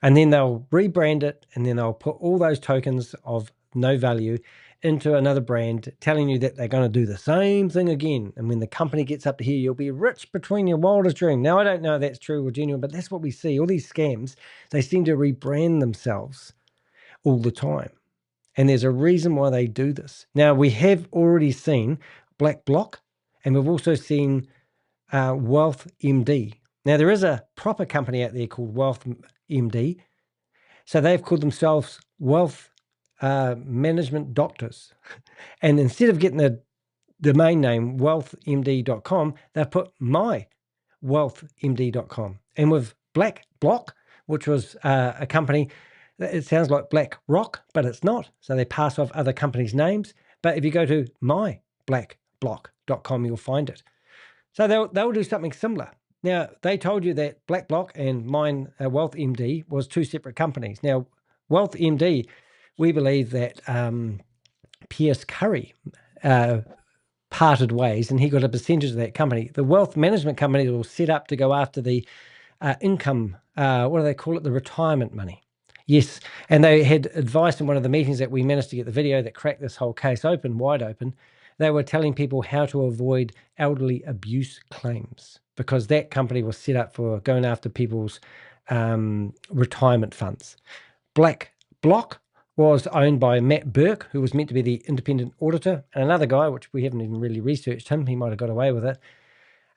And then they'll rebrand it, and then they'll put all those tokens of no value into another brand, telling you that they're going to do the same thing again. And when the company gets up to here, you'll be rich between your wildest dreams. Now, I don't know if that's true or genuine, but that's what we see. All these scams, they seem to rebrand themselves all the time. And there's a reason why they do this. Now, we have already seen Black Block, and we've also seen Wealth MD. Now, there is a proper company out there called Wealth MD. So they've called themselves Wealth Management Doctors. And instead of getting the domain name wealthmd.com, they've put mywealthmd.com. And with Black Block, which was a company, it sounds like Black Rock, but it's not. So they pass off other companies' names. But if you go to myblackblock.com, you'll find it. So they'll do something similar. Now, they told you that Black Block and mine, Wealth MD, was two separate companies. Now, Wealth MD, we believe that Pierce Curry parted ways and he got a percentage of that company. The wealth management company was set up to go after the income, what do they call it? The retirement money. Yes, and they had advice in one of the meetings that we managed to get the video that cracked this whole case open, wide open, they were telling people how to avoid elderly abuse claims, because that company was set up for going after people's retirement funds. Black Block was owned by Matt Burke, who was meant to be the independent auditor, and another guy, which we haven't even really researched him. He might have got away with it.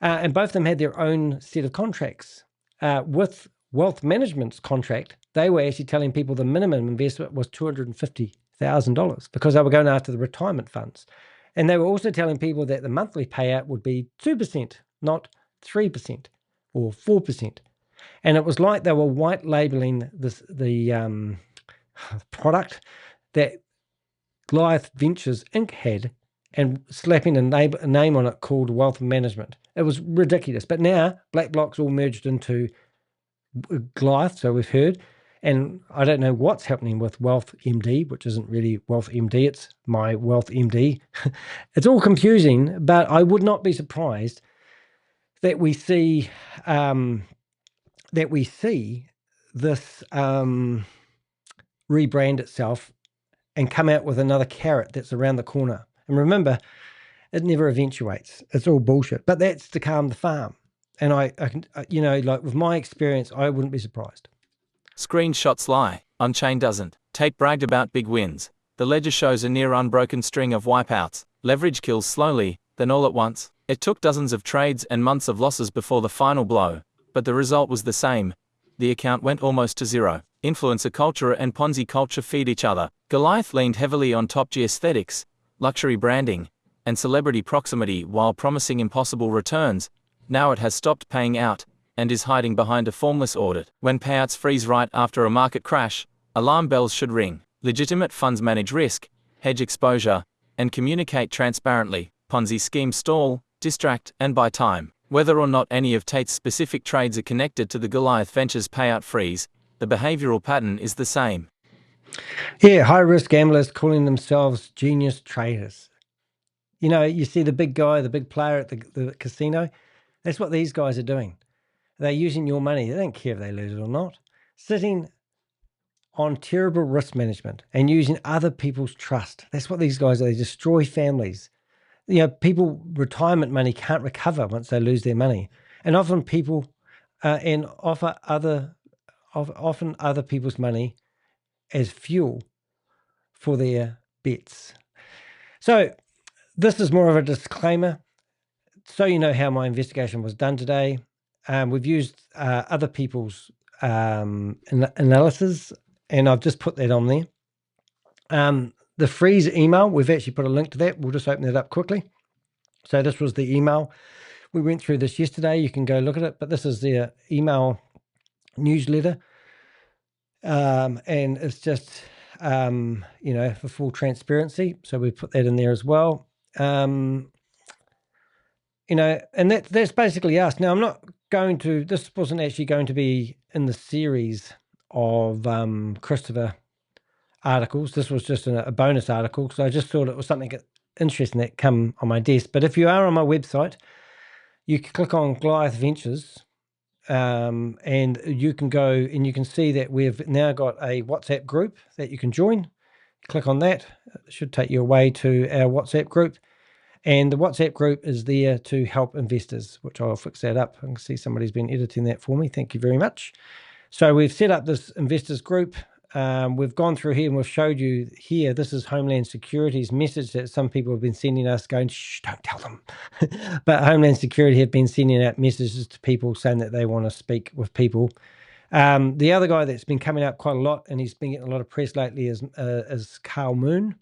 And both of them had their own set of contracts. With Wealth Management's contract, they were actually telling people the minimum investment was $250,000 because they were going after the retirement funds. And they were also telling people that the monthly payout would be 2%, not 3% or 4%. And it was like they were white labeling the product that Goliath Ventures Inc. had and slapping a name on it called Wealth Management. It was ridiculous. But now Black Block's all merged into Goliath, so we've heard. And I don't know what's happening with Wealth MD, which isn't really Wealth MD, it's My Wealth MD. It's all confusing, but I would not be surprised that we see this rebrand itself and come out with another carrot that's around the corner. And remember, it never eventuates. It's all bullshit. But that's to calm the farm. And I can, like with my experience, I wouldn't be surprised. Screenshots lie. On-chain doesn't. Tate bragged about big wins. The ledger shows a near unbroken string of wipeouts. Leverage kills slowly, then all at once. It took dozens of trades and months of losses before the final blow, but the result was the same. The account went almost to zero. Influencer culture and Ponzi culture feed each other. Goliath leaned heavily on top-G aesthetics, luxury branding, and celebrity proximity while promising impossible returns. Now it has stopped paying out and is hiding behind a formless audit. When payouts freeze right after a market crash, alarm bells should ring. Legitimate funds manage risk, hedge exposure, and communicate transparently. Ponzi schemes stall, distract, and buy time. Whether or not any of Tate's specific trades are connected to the Goliath Ventures payout freeze, the behavioral pattern is the same. Yeah, high-risk gamblers calling themselves genius traders. You see the big guy, the big player at the casino. That's what these guys are doing. They're using your money. They don't care if they lose it or not. Sitting on terrible risk management and using other people's trust. That's what these guys are. They destroy families. People, retirement money can't recover once they lose their money. And often people often other people's money as fuel for their bets. So this is more of a disclaimer. So you know how my investigation was done today. We've used other people's analysis, and I've just put that on there. The freeze email, we've actually put a link to that. We'll just open that up quickly. So this was the email. We went through this yesterday. You can go look at it, but this is their email newsletter. And it's just, for full transparency. So we put that in there as well. And that's basically us. Now, I'm not going to, this wasn't actually going to be in the series of Christopher articles. This was just a bonus article, so I just thought it was something interesting that come on my desk. But if you are on my website, you can click on Goliath Ventures, and you can go and you can see that we've now got a WhatsApp group that you can join. Click on that. It should take you away to our WhatsApp group. And the WhatsApp group is there to help investors, which I'll fix that up. I can see somebody's been editing that for me. Thank you very much. So we've set up this investors group. We've gone through here and we've showed you here. This is Homeland Security's message that some people have been sending us going, shh, don't tell them. But Homeland Security have been sending out messages to people saying that they want to speak with people. The other guy that's been coming up quite a lot and he's been getting a lot of press lately is Carl Moon.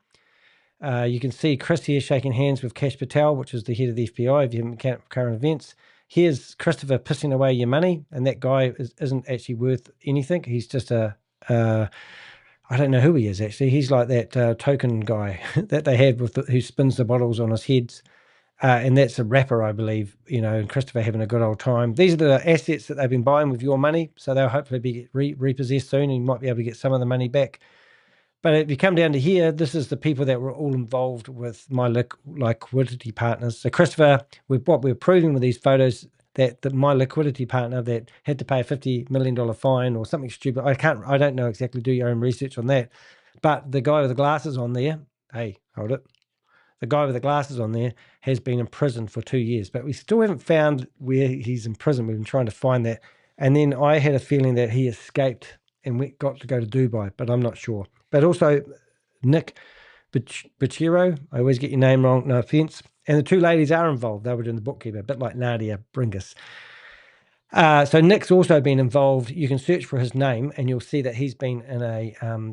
You can see Chris here shaking hands with Kash Patel, which is the head of the FBI, if you haven't counted current events. Here's Christopher pissing away your money, and that guy isn't actually worth anything. He's just I don't know who he is actually. He's like that token guy that they have who spins the bottles on his heads. And that's a rapper, I believe, and Christopher having a good old time. These are the assets that they've been buying with your money. So they'll hopefully be repossessed soon, and you might be able to get some of the money back. But if you come down to here, this is the people that were all involved with my liquidity partners. So Christopher, what we're proving with these photos, that my liquidity partner that had to pay a $50 million fine or something stupid. I don't know exactly. Do your own research on that. But the guy with the glasses on there, hey, hold it. the guy with the glasses on there, has been in prison for 2 years, but we still haven't found where he's in prison. We've been trying to find that. And then I had a feeling that he escaped and got to go to Dubai, but I'm not sure. But also Nick Bachiro, I always get your name wrong, no offense. And the two ladies are involved. They were doing the bookkeeper, a bit like Nadia Bringus. So Nick's also been involved. You can search for his name and you'll see that he's been in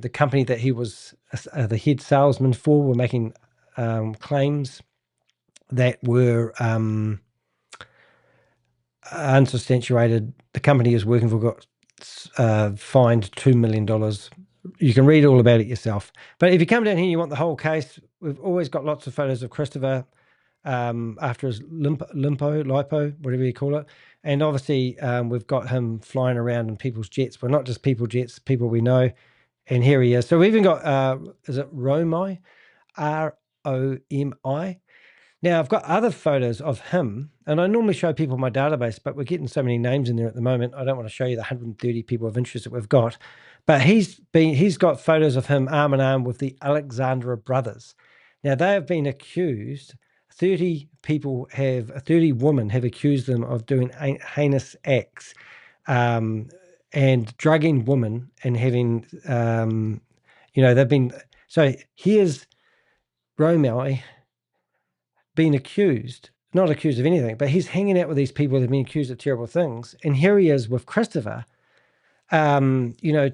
the company that he was the head salesman for. Were making claims that were unsubstantiated. The company he was working for got fined $2 million. You can read all about it yourself. But if you come down here and you want the whole case, we've always got lots of photos of Christopher after his lipo, whatever you call it. And obviously we've got him flying around in people's jets, but not just people jets, people we know. And here he is. So we've even got, is it Romi? R-O-M-I. Now, I've got other photos of him, and I normally show people my database, but we're getting so many names in there at the moment. I don't want to show you the 130 people of interest that we've got. But he's got photos of him arm in arm with the Alexandra brothers. Now, they have been accused, 30 women have accused them of doing heinous acts and drugging women and having, they've been, so here's Romi been accused, not accused of anything, but he's hanging out with these people that have been accused of terrible things. And here he is with Christopher, taking a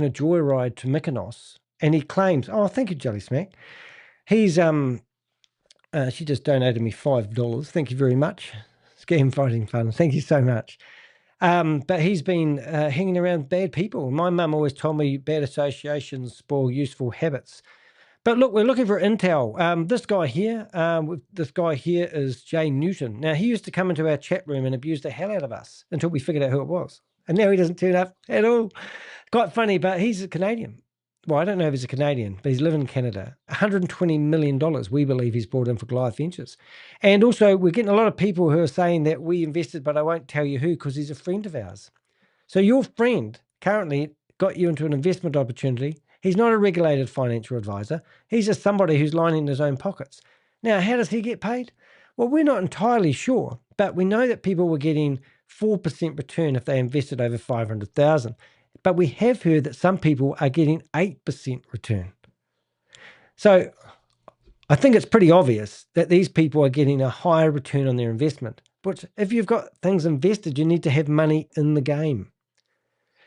joyride to Mykonos. And he claims, oh, thank you, Jelly Smack. He's, she just donated me $5. Thank you very much. Scam fighting fun. Thank you so much. But he's been hanging around bad people. My mum always told me bad associations spoil useful habits. But look, we're looking for intel. This guy here is Jay Newton. Now, he used to come into our chat room and abuse the hell out of us until we figured out who it was. And now he doesn't turn up at all. Quite funny, but he's a Canadian. Well, I don't know if he's a Canadian, but he's living in Canada. $120 million, we believe he's brought in for Goliath Ventures. And also, we're getting a lot of people who are saying that we invested, but I won't tell you who because he's a friend of ours. So your friend currently got you into an investment opportunity. He's not a regulated financial advisor. He's just somebody who's lining his own pockets. Now, how does he get paid? Well, we're not entirely sure, but we know that people were getting 4% return if they invested over $500,000. But we have heard that some people are getting 8% return. So I think it's pretty obvious that these people are getting a higher return on their investment. But if you've got things invested, you need to have money in the game.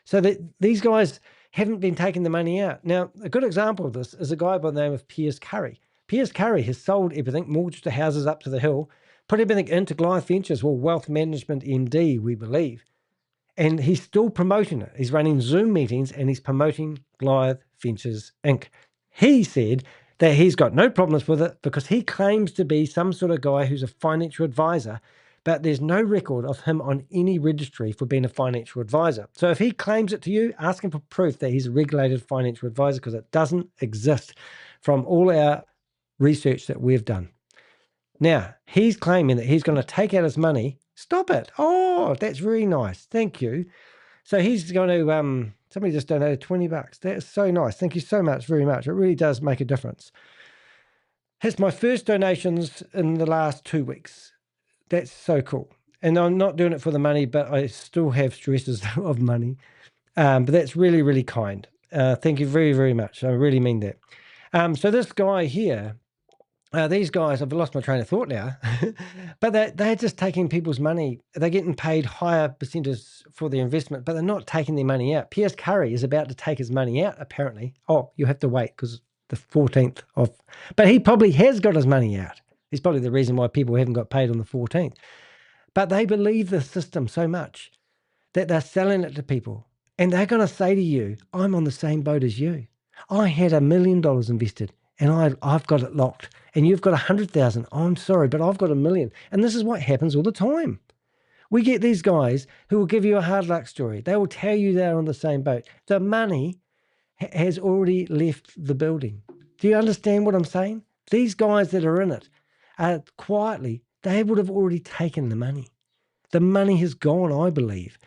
So that these guys haven't been taking the money out. Now, a good example of this is a guy by the name of Piers Curry. Piers Curry has sold everything, mortgaged the houses up to the hill, put everything into Goliath Ventures, or Wealth Management MD, we believe. And he's still promoting it. He's running Zoom meetings and he's promoting Goliath Ventures Inc. He said that he's got no problems with it because he claims to be some sort of guy who's a financial advisor, but there's no record of him on any registry for being a financial advisor. So if he claims it to you, ask him for proof that he's a regulated financial advisor because it doesn't exist from all our research that we've done. Now, he's claiming that he's going to take out his money. Stop it. Oh, that's very nice. Thank you. So he's going to, somebody just donated $20. That's so nice. Thank you so much, very much. It really does make a difference. It's my first donations in the last 2 weeks. That's so cool. And I'm not doing it for the money, but I still have stresses of money. But that's really, really kind. Thank you very, very much. I really mean that. So this guy here, these guys, I've lost my train of thought now, but they're just taking people's money. They're getting paid higher percentages for their investment, but they're not taking their money out. Piers Curry is about to take his money out, apparently. Oh, you have to wait because the 14th of, but he probably has got his money out. He's probably the reason why people haven't got paid on the 14th. But they believe the system so much that they're selling it to people. And they're going to say to you, I'm on the same boat as you. I had $1 million invested and I've got it locked. And you've got 100,000. I'm sorry, but I've got $1 million. And this is what happens all the time. We get these guys who will give you a hard luck story. They will tell you they're on the same boat. The money has already left the building. Do you understand what I'm saying? These guys that are in it are quietly, they would have already taken the money. The money has gone, I believe.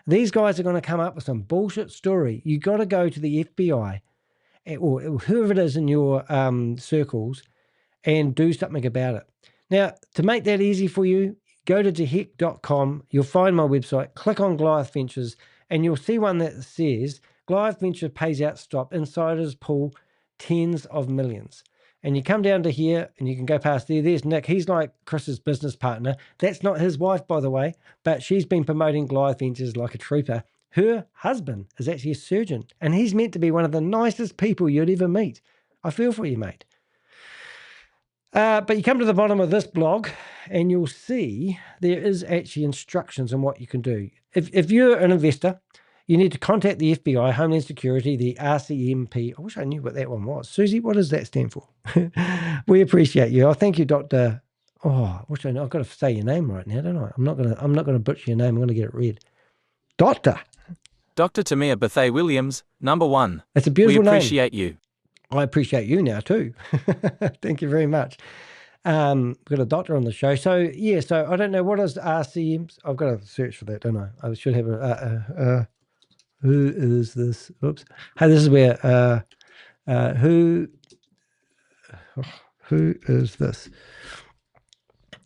These guys are going to come up with some bullshit story. You got to go to the FBI or whoever it is in your circles and do something about it. Now, to make that easy for you, go to deheck.com. You'll find my website, click on Goliath Ventures, and you'll see one that says Goliath Ventures pays out stop. Insiders pull tens of millions. And you come down to here and you can go past there. There's Nick. He's like Chris's business partner. That's not his wife, by the way, but she's been promoting Goliath Ventures like a trooper. Her husband is actually a surgeon, and he's meant to be one of the nicest people you'd ever meet. I feel for you, mate. But you come to the bottom of this blog and you'll see there is actually instructions on what you can do. If you're an investor, you need to contact the FBI, Homeland Security, the RCMP. I wish I knew what that one was. Susie, what does that stand for? We appreciate you. Oh, thank you, Dr. Oh, I wish I knew. I've got to say your name right now, don't I? I'm not gonna butcher your name. I'm gonna get it read. Doctor. Dr. Tamir Bethay Williams, number 1. That's a beautiful name. We appreciate you. I appreciate you now too. Thank you very much. We've got a doctor on the show. So yeah, so I don't know, what is RCMs? I've got to search for that, don't I? I should have a who is this? Oops. Hey, this is where who is this?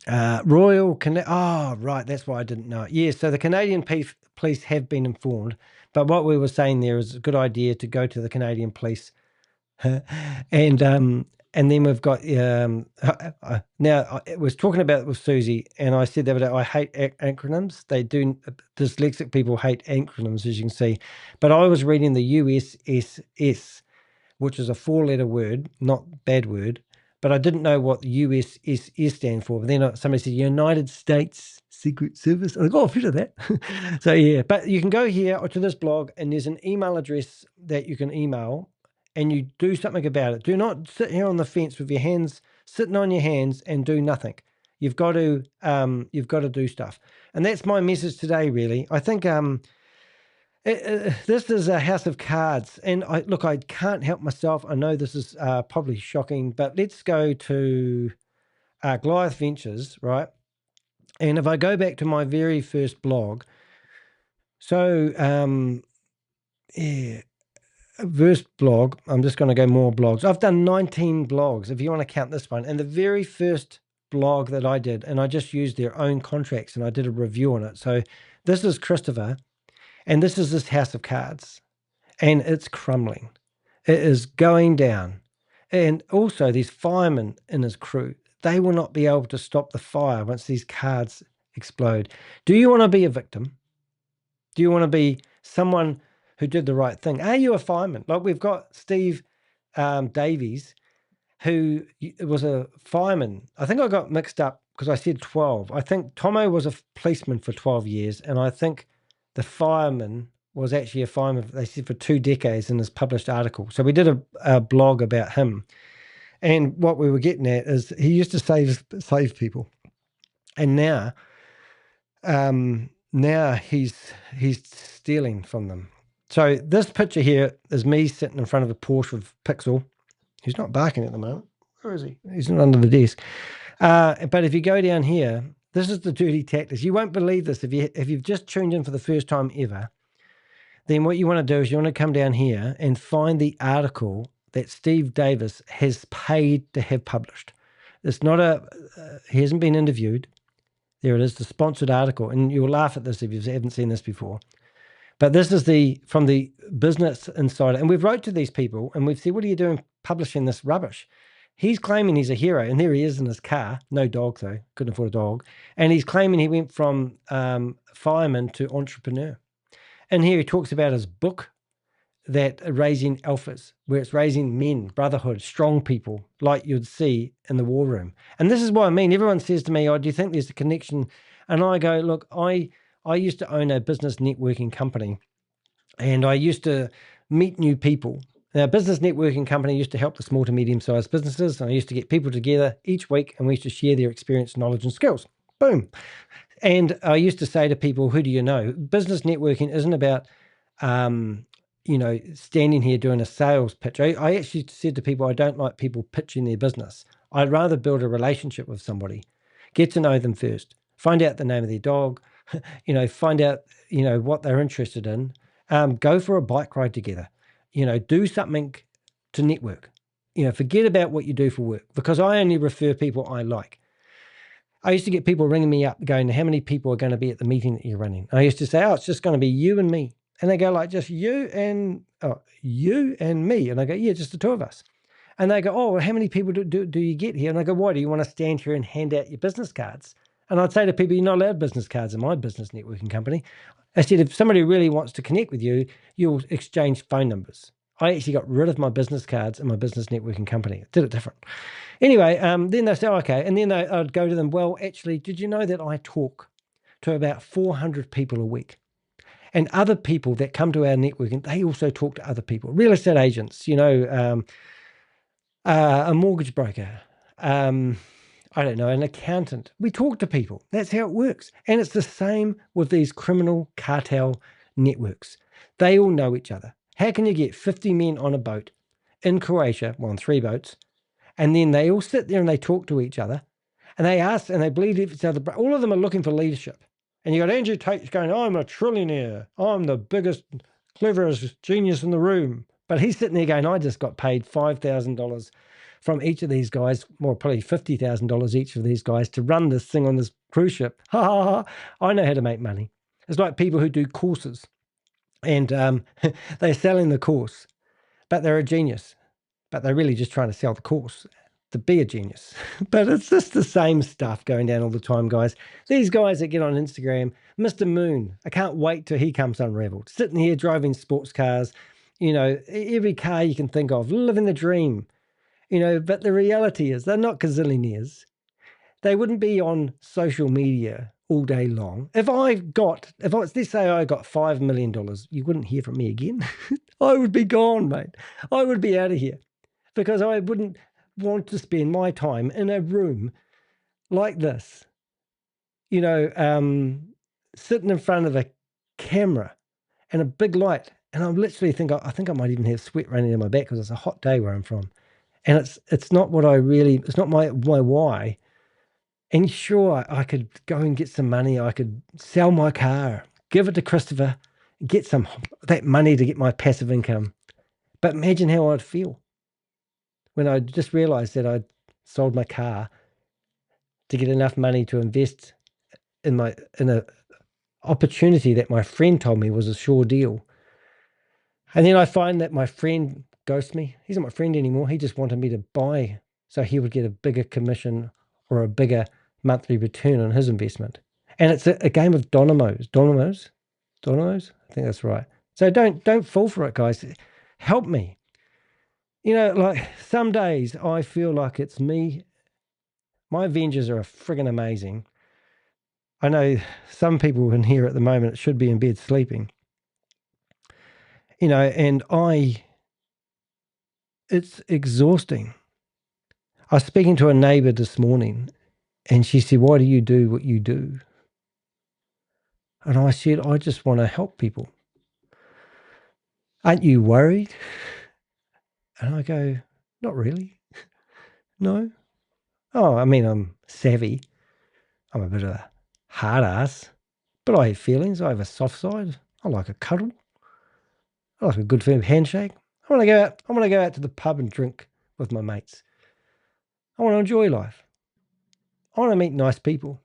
Royal Cana. Oh, right. That's why I didn't know it. Yeah, so the Canadian police have been informed, but what we were saying there is a good idea to go to the Canadian police. And then we've got now I was talking about it with Susie, and I said the other day I hate acronyms. They do. Dyslexic people hate acronyms, as you can see. But I was reading the USSS, which is a 4-letter word, not bad word. But I didn't know what the USSS stand for. But then somebody said United States Secret Service. I go, I've heard of that. So yeah, but you can go here or to this blog, and there's an email address that you can email, and you do something about it. Do not sit here on the fence with your hands sitting on your hands and do nothing. You've got to do stuff. And that's my message today, really. I think this is a house of cards. And I can't help myself. I know this is probably shocking, but let's go to Goliath Ventures, right? And if I go back to my very first blog, so yeah, first blog, I'm just going to go more blogs. I've done 19 blogs, if you want to count this one. And the very first blog that I did, and I just used their own contracts, and I did a review on it. So this is Christopher, and this is this house of cards, and it's crumbling. It is going down. And also these firemen in his crew, they will not be able to stop the fire once these cards explode. Do you want to be a victim? Do you want to be someone who did the right thing? Are you a fireman? Like we've got Steve Davies, who was a fireman. I think I got mixed up because I said 12. I think Tomo was a policeman for 12 years, and I think the fireman was actually a fireman, they said, for 2 decades in this published article. So we did a blog about him. And what we were getting at is he used to save people. And now he's stealing from them. So this picture here is me sitting in front of a Porsche with Pixel. He's not barking at the moment. Where is he? He's not under the desk. But if you go down here, this is the dirty tactics. You won't believe this if you've just tuned in for the first time ever. Then what you want to do is you want to come down here and find the article that Steve Davis has paid to have published. It's not he hasn't been interviewed. There it is, the sponsored article. And you'll laugh at this if you haven't seen this before. But this is from the Business Insider. And we've wrote to these people and we've said, what are you doing publishing this rubbish? He's claiming he's a hero. And there he is in his car. No dog, though. Couldn't afford a dog. And he's claiming he went from fireman to entrepreneur. And here he talks about his book, that raising alphas, where it's raising men, brotherhood, strong people, like you'd see in the war room. And this is what I mean. Everyone says to me, oh, do you think there's a connection? And I go, look, I used to own a business networking company, and I used to meet new people. Now, a business networking company used to help the small to medium-sized businesses, and I used to get people together each week, and we used to share their experience, knowledge, and skills. Boom. And I used to say to people, who do you know? Business networking isn't about standing here doing a sales pitch. I actually said to people, I don't like people pitching their business. I'd rather build a relationship with somebody, get to know them first, find out the name of their dog, find out, what they're interested in, go for a bike ride together, do something to network. forget about what you do for work, because I only refer people I like. I used to get people ringing me up going, how many people are going to be at the meeting that you're running? I used to say, it's just going to be you and me. And they go like, just you and me. And I go, yeah, just the two of us. And they go, well, how many people do you get here? And I go, why do you want to stand here and hand out your business cards? And I'd say to people, you're not allowed business cards in my business networking company. I said, if somebody really wants to connect with you, you'll exchange phone numbers. I actually got rid of my business cards in my business networking company. I did it different. Anyway, then they say, okay. And then I'd go to them, well, actually, did you know that I talk to about 400 people a week? And other people that come to our networking, they also talk to other people. Real estate agents, a mortgage broker, I don't know, an accountant. We talk to people. That's how it works. And it's the same with these criminal cartel networks. They all know each other. How can you get 50 men on a boat in Croatia, on 3 boats, and then they all sit there and they talk to each other, and they ask and they believe each other. All of them are looking for leadership. And you got Andrew Tate going, I'm a trillionaire. I'm the biggest, cleverest genius in the room. But he's sitting there going, I just got paid $5,000 from each of these guys, more probably $50,000 each of these guys, to run this thing on this cruise ship. Ha ha ha! I know how to make money. It's like people who do courses, and they're selling the course, but they're a genius, but they're really just trying to sell the course to be a genius. But it's just the same stuff going down all the time, guys. These guys that get on Instagram, Mr. Moon, I can't wait till he comes unraveled, sitting here driving sports cars, every car you can think of, living the dream. But the reality is they're not gazillionaires. They wouldn't be on social media all day long. Let's say I got $5 million, you wouldn't hear from me again. I would be gone, mate. I would be out of here, because I wouldn't want to spend my time in a room like this, sitting in front of a camera and a big light. And I literally think I might even have sweat running down my back, because it's a hot day where I'm from. And it's not it's not my why. And sure, I could go and get some money. I could sell my car, give it to Christopher, get that money to get my passive income. But imagine how I'd feel when I just realized that I'd sold my car to get enough money to invest in a opportunity that my friend told me was a sure deal. And then I find that my friend ghosts me. He's not my friend anymore. He just wanted me to buy so he would get a bigger commission or a bigger monthly return on his investment. And it's a game of dominoes. Dominoes? I think that's right. So don't fall for it, guys. Help me. Like some days I feel like it's me. My Avengers are friggin' amazing. I know some people in here at the moment should be in bed sleeping. And it's exhausting. I was speaking to a neighbor this morning, and she said, why do you do what you do? And I said, I just want to help people. Aren't you worried? And I go, not really. No. Oh, I mean, I'm savvy. I'm a bit of a hard ass, but I have feelings. I have a soft side. I like a cuddle. I like a good firm handshake. I want to go out to the pub and drink with my mates. I want to enjoy life. I want to meet nice people.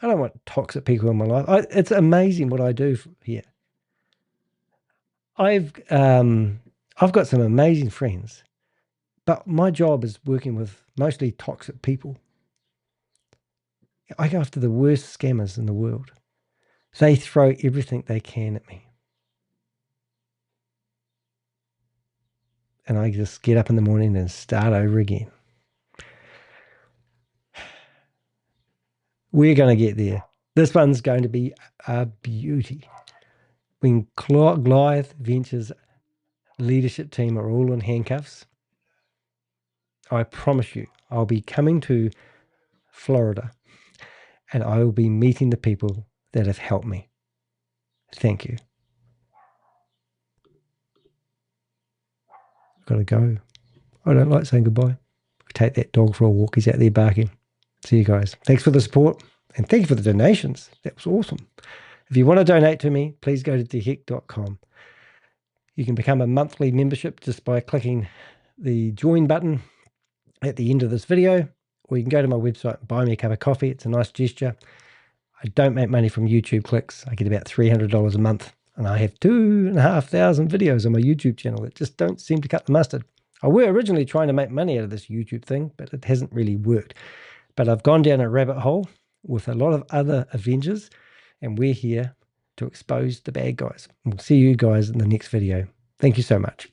I don't want toxic people in my life. It's amazing what I do here. I've got some amazing friends, but my job is working with mostly toxic people. I go after the worst scammers in the world. They throw everything they can at me. And I just get up in the morning and start over again. We're going to get there. This one's going to be a beauty. When Goliath Ventures leadership team are all in handcuffs, I promise you, I'll be coming to Florida and I will be meeting the people that have helped me. Thank you. I've got to go. I don't like saying goodbye. I take that dog for a walk. He's out there barking. See you guys. Thanks for the support and thank you for the donations. That was awesome. If you want to donate to me, please go to theheck.com. You can become a monthly membership just by clicking the join button at the end of this video, or you can go to my website and buy me a cup of coffee. It's a nice gesture. I don't make money from YouTube clicks. I get about $300 a month, and I have 2,500 videos on my YouTube channel that just don't seem to cut the mustard. I were originally trying to make money out of this YouTube thing, but it hasn't really worked. But I've gone down a rabbit hole with a lot of other Avengers, and we're here to expose the bad guys. We'll see you guys in the next video. Thank you so much.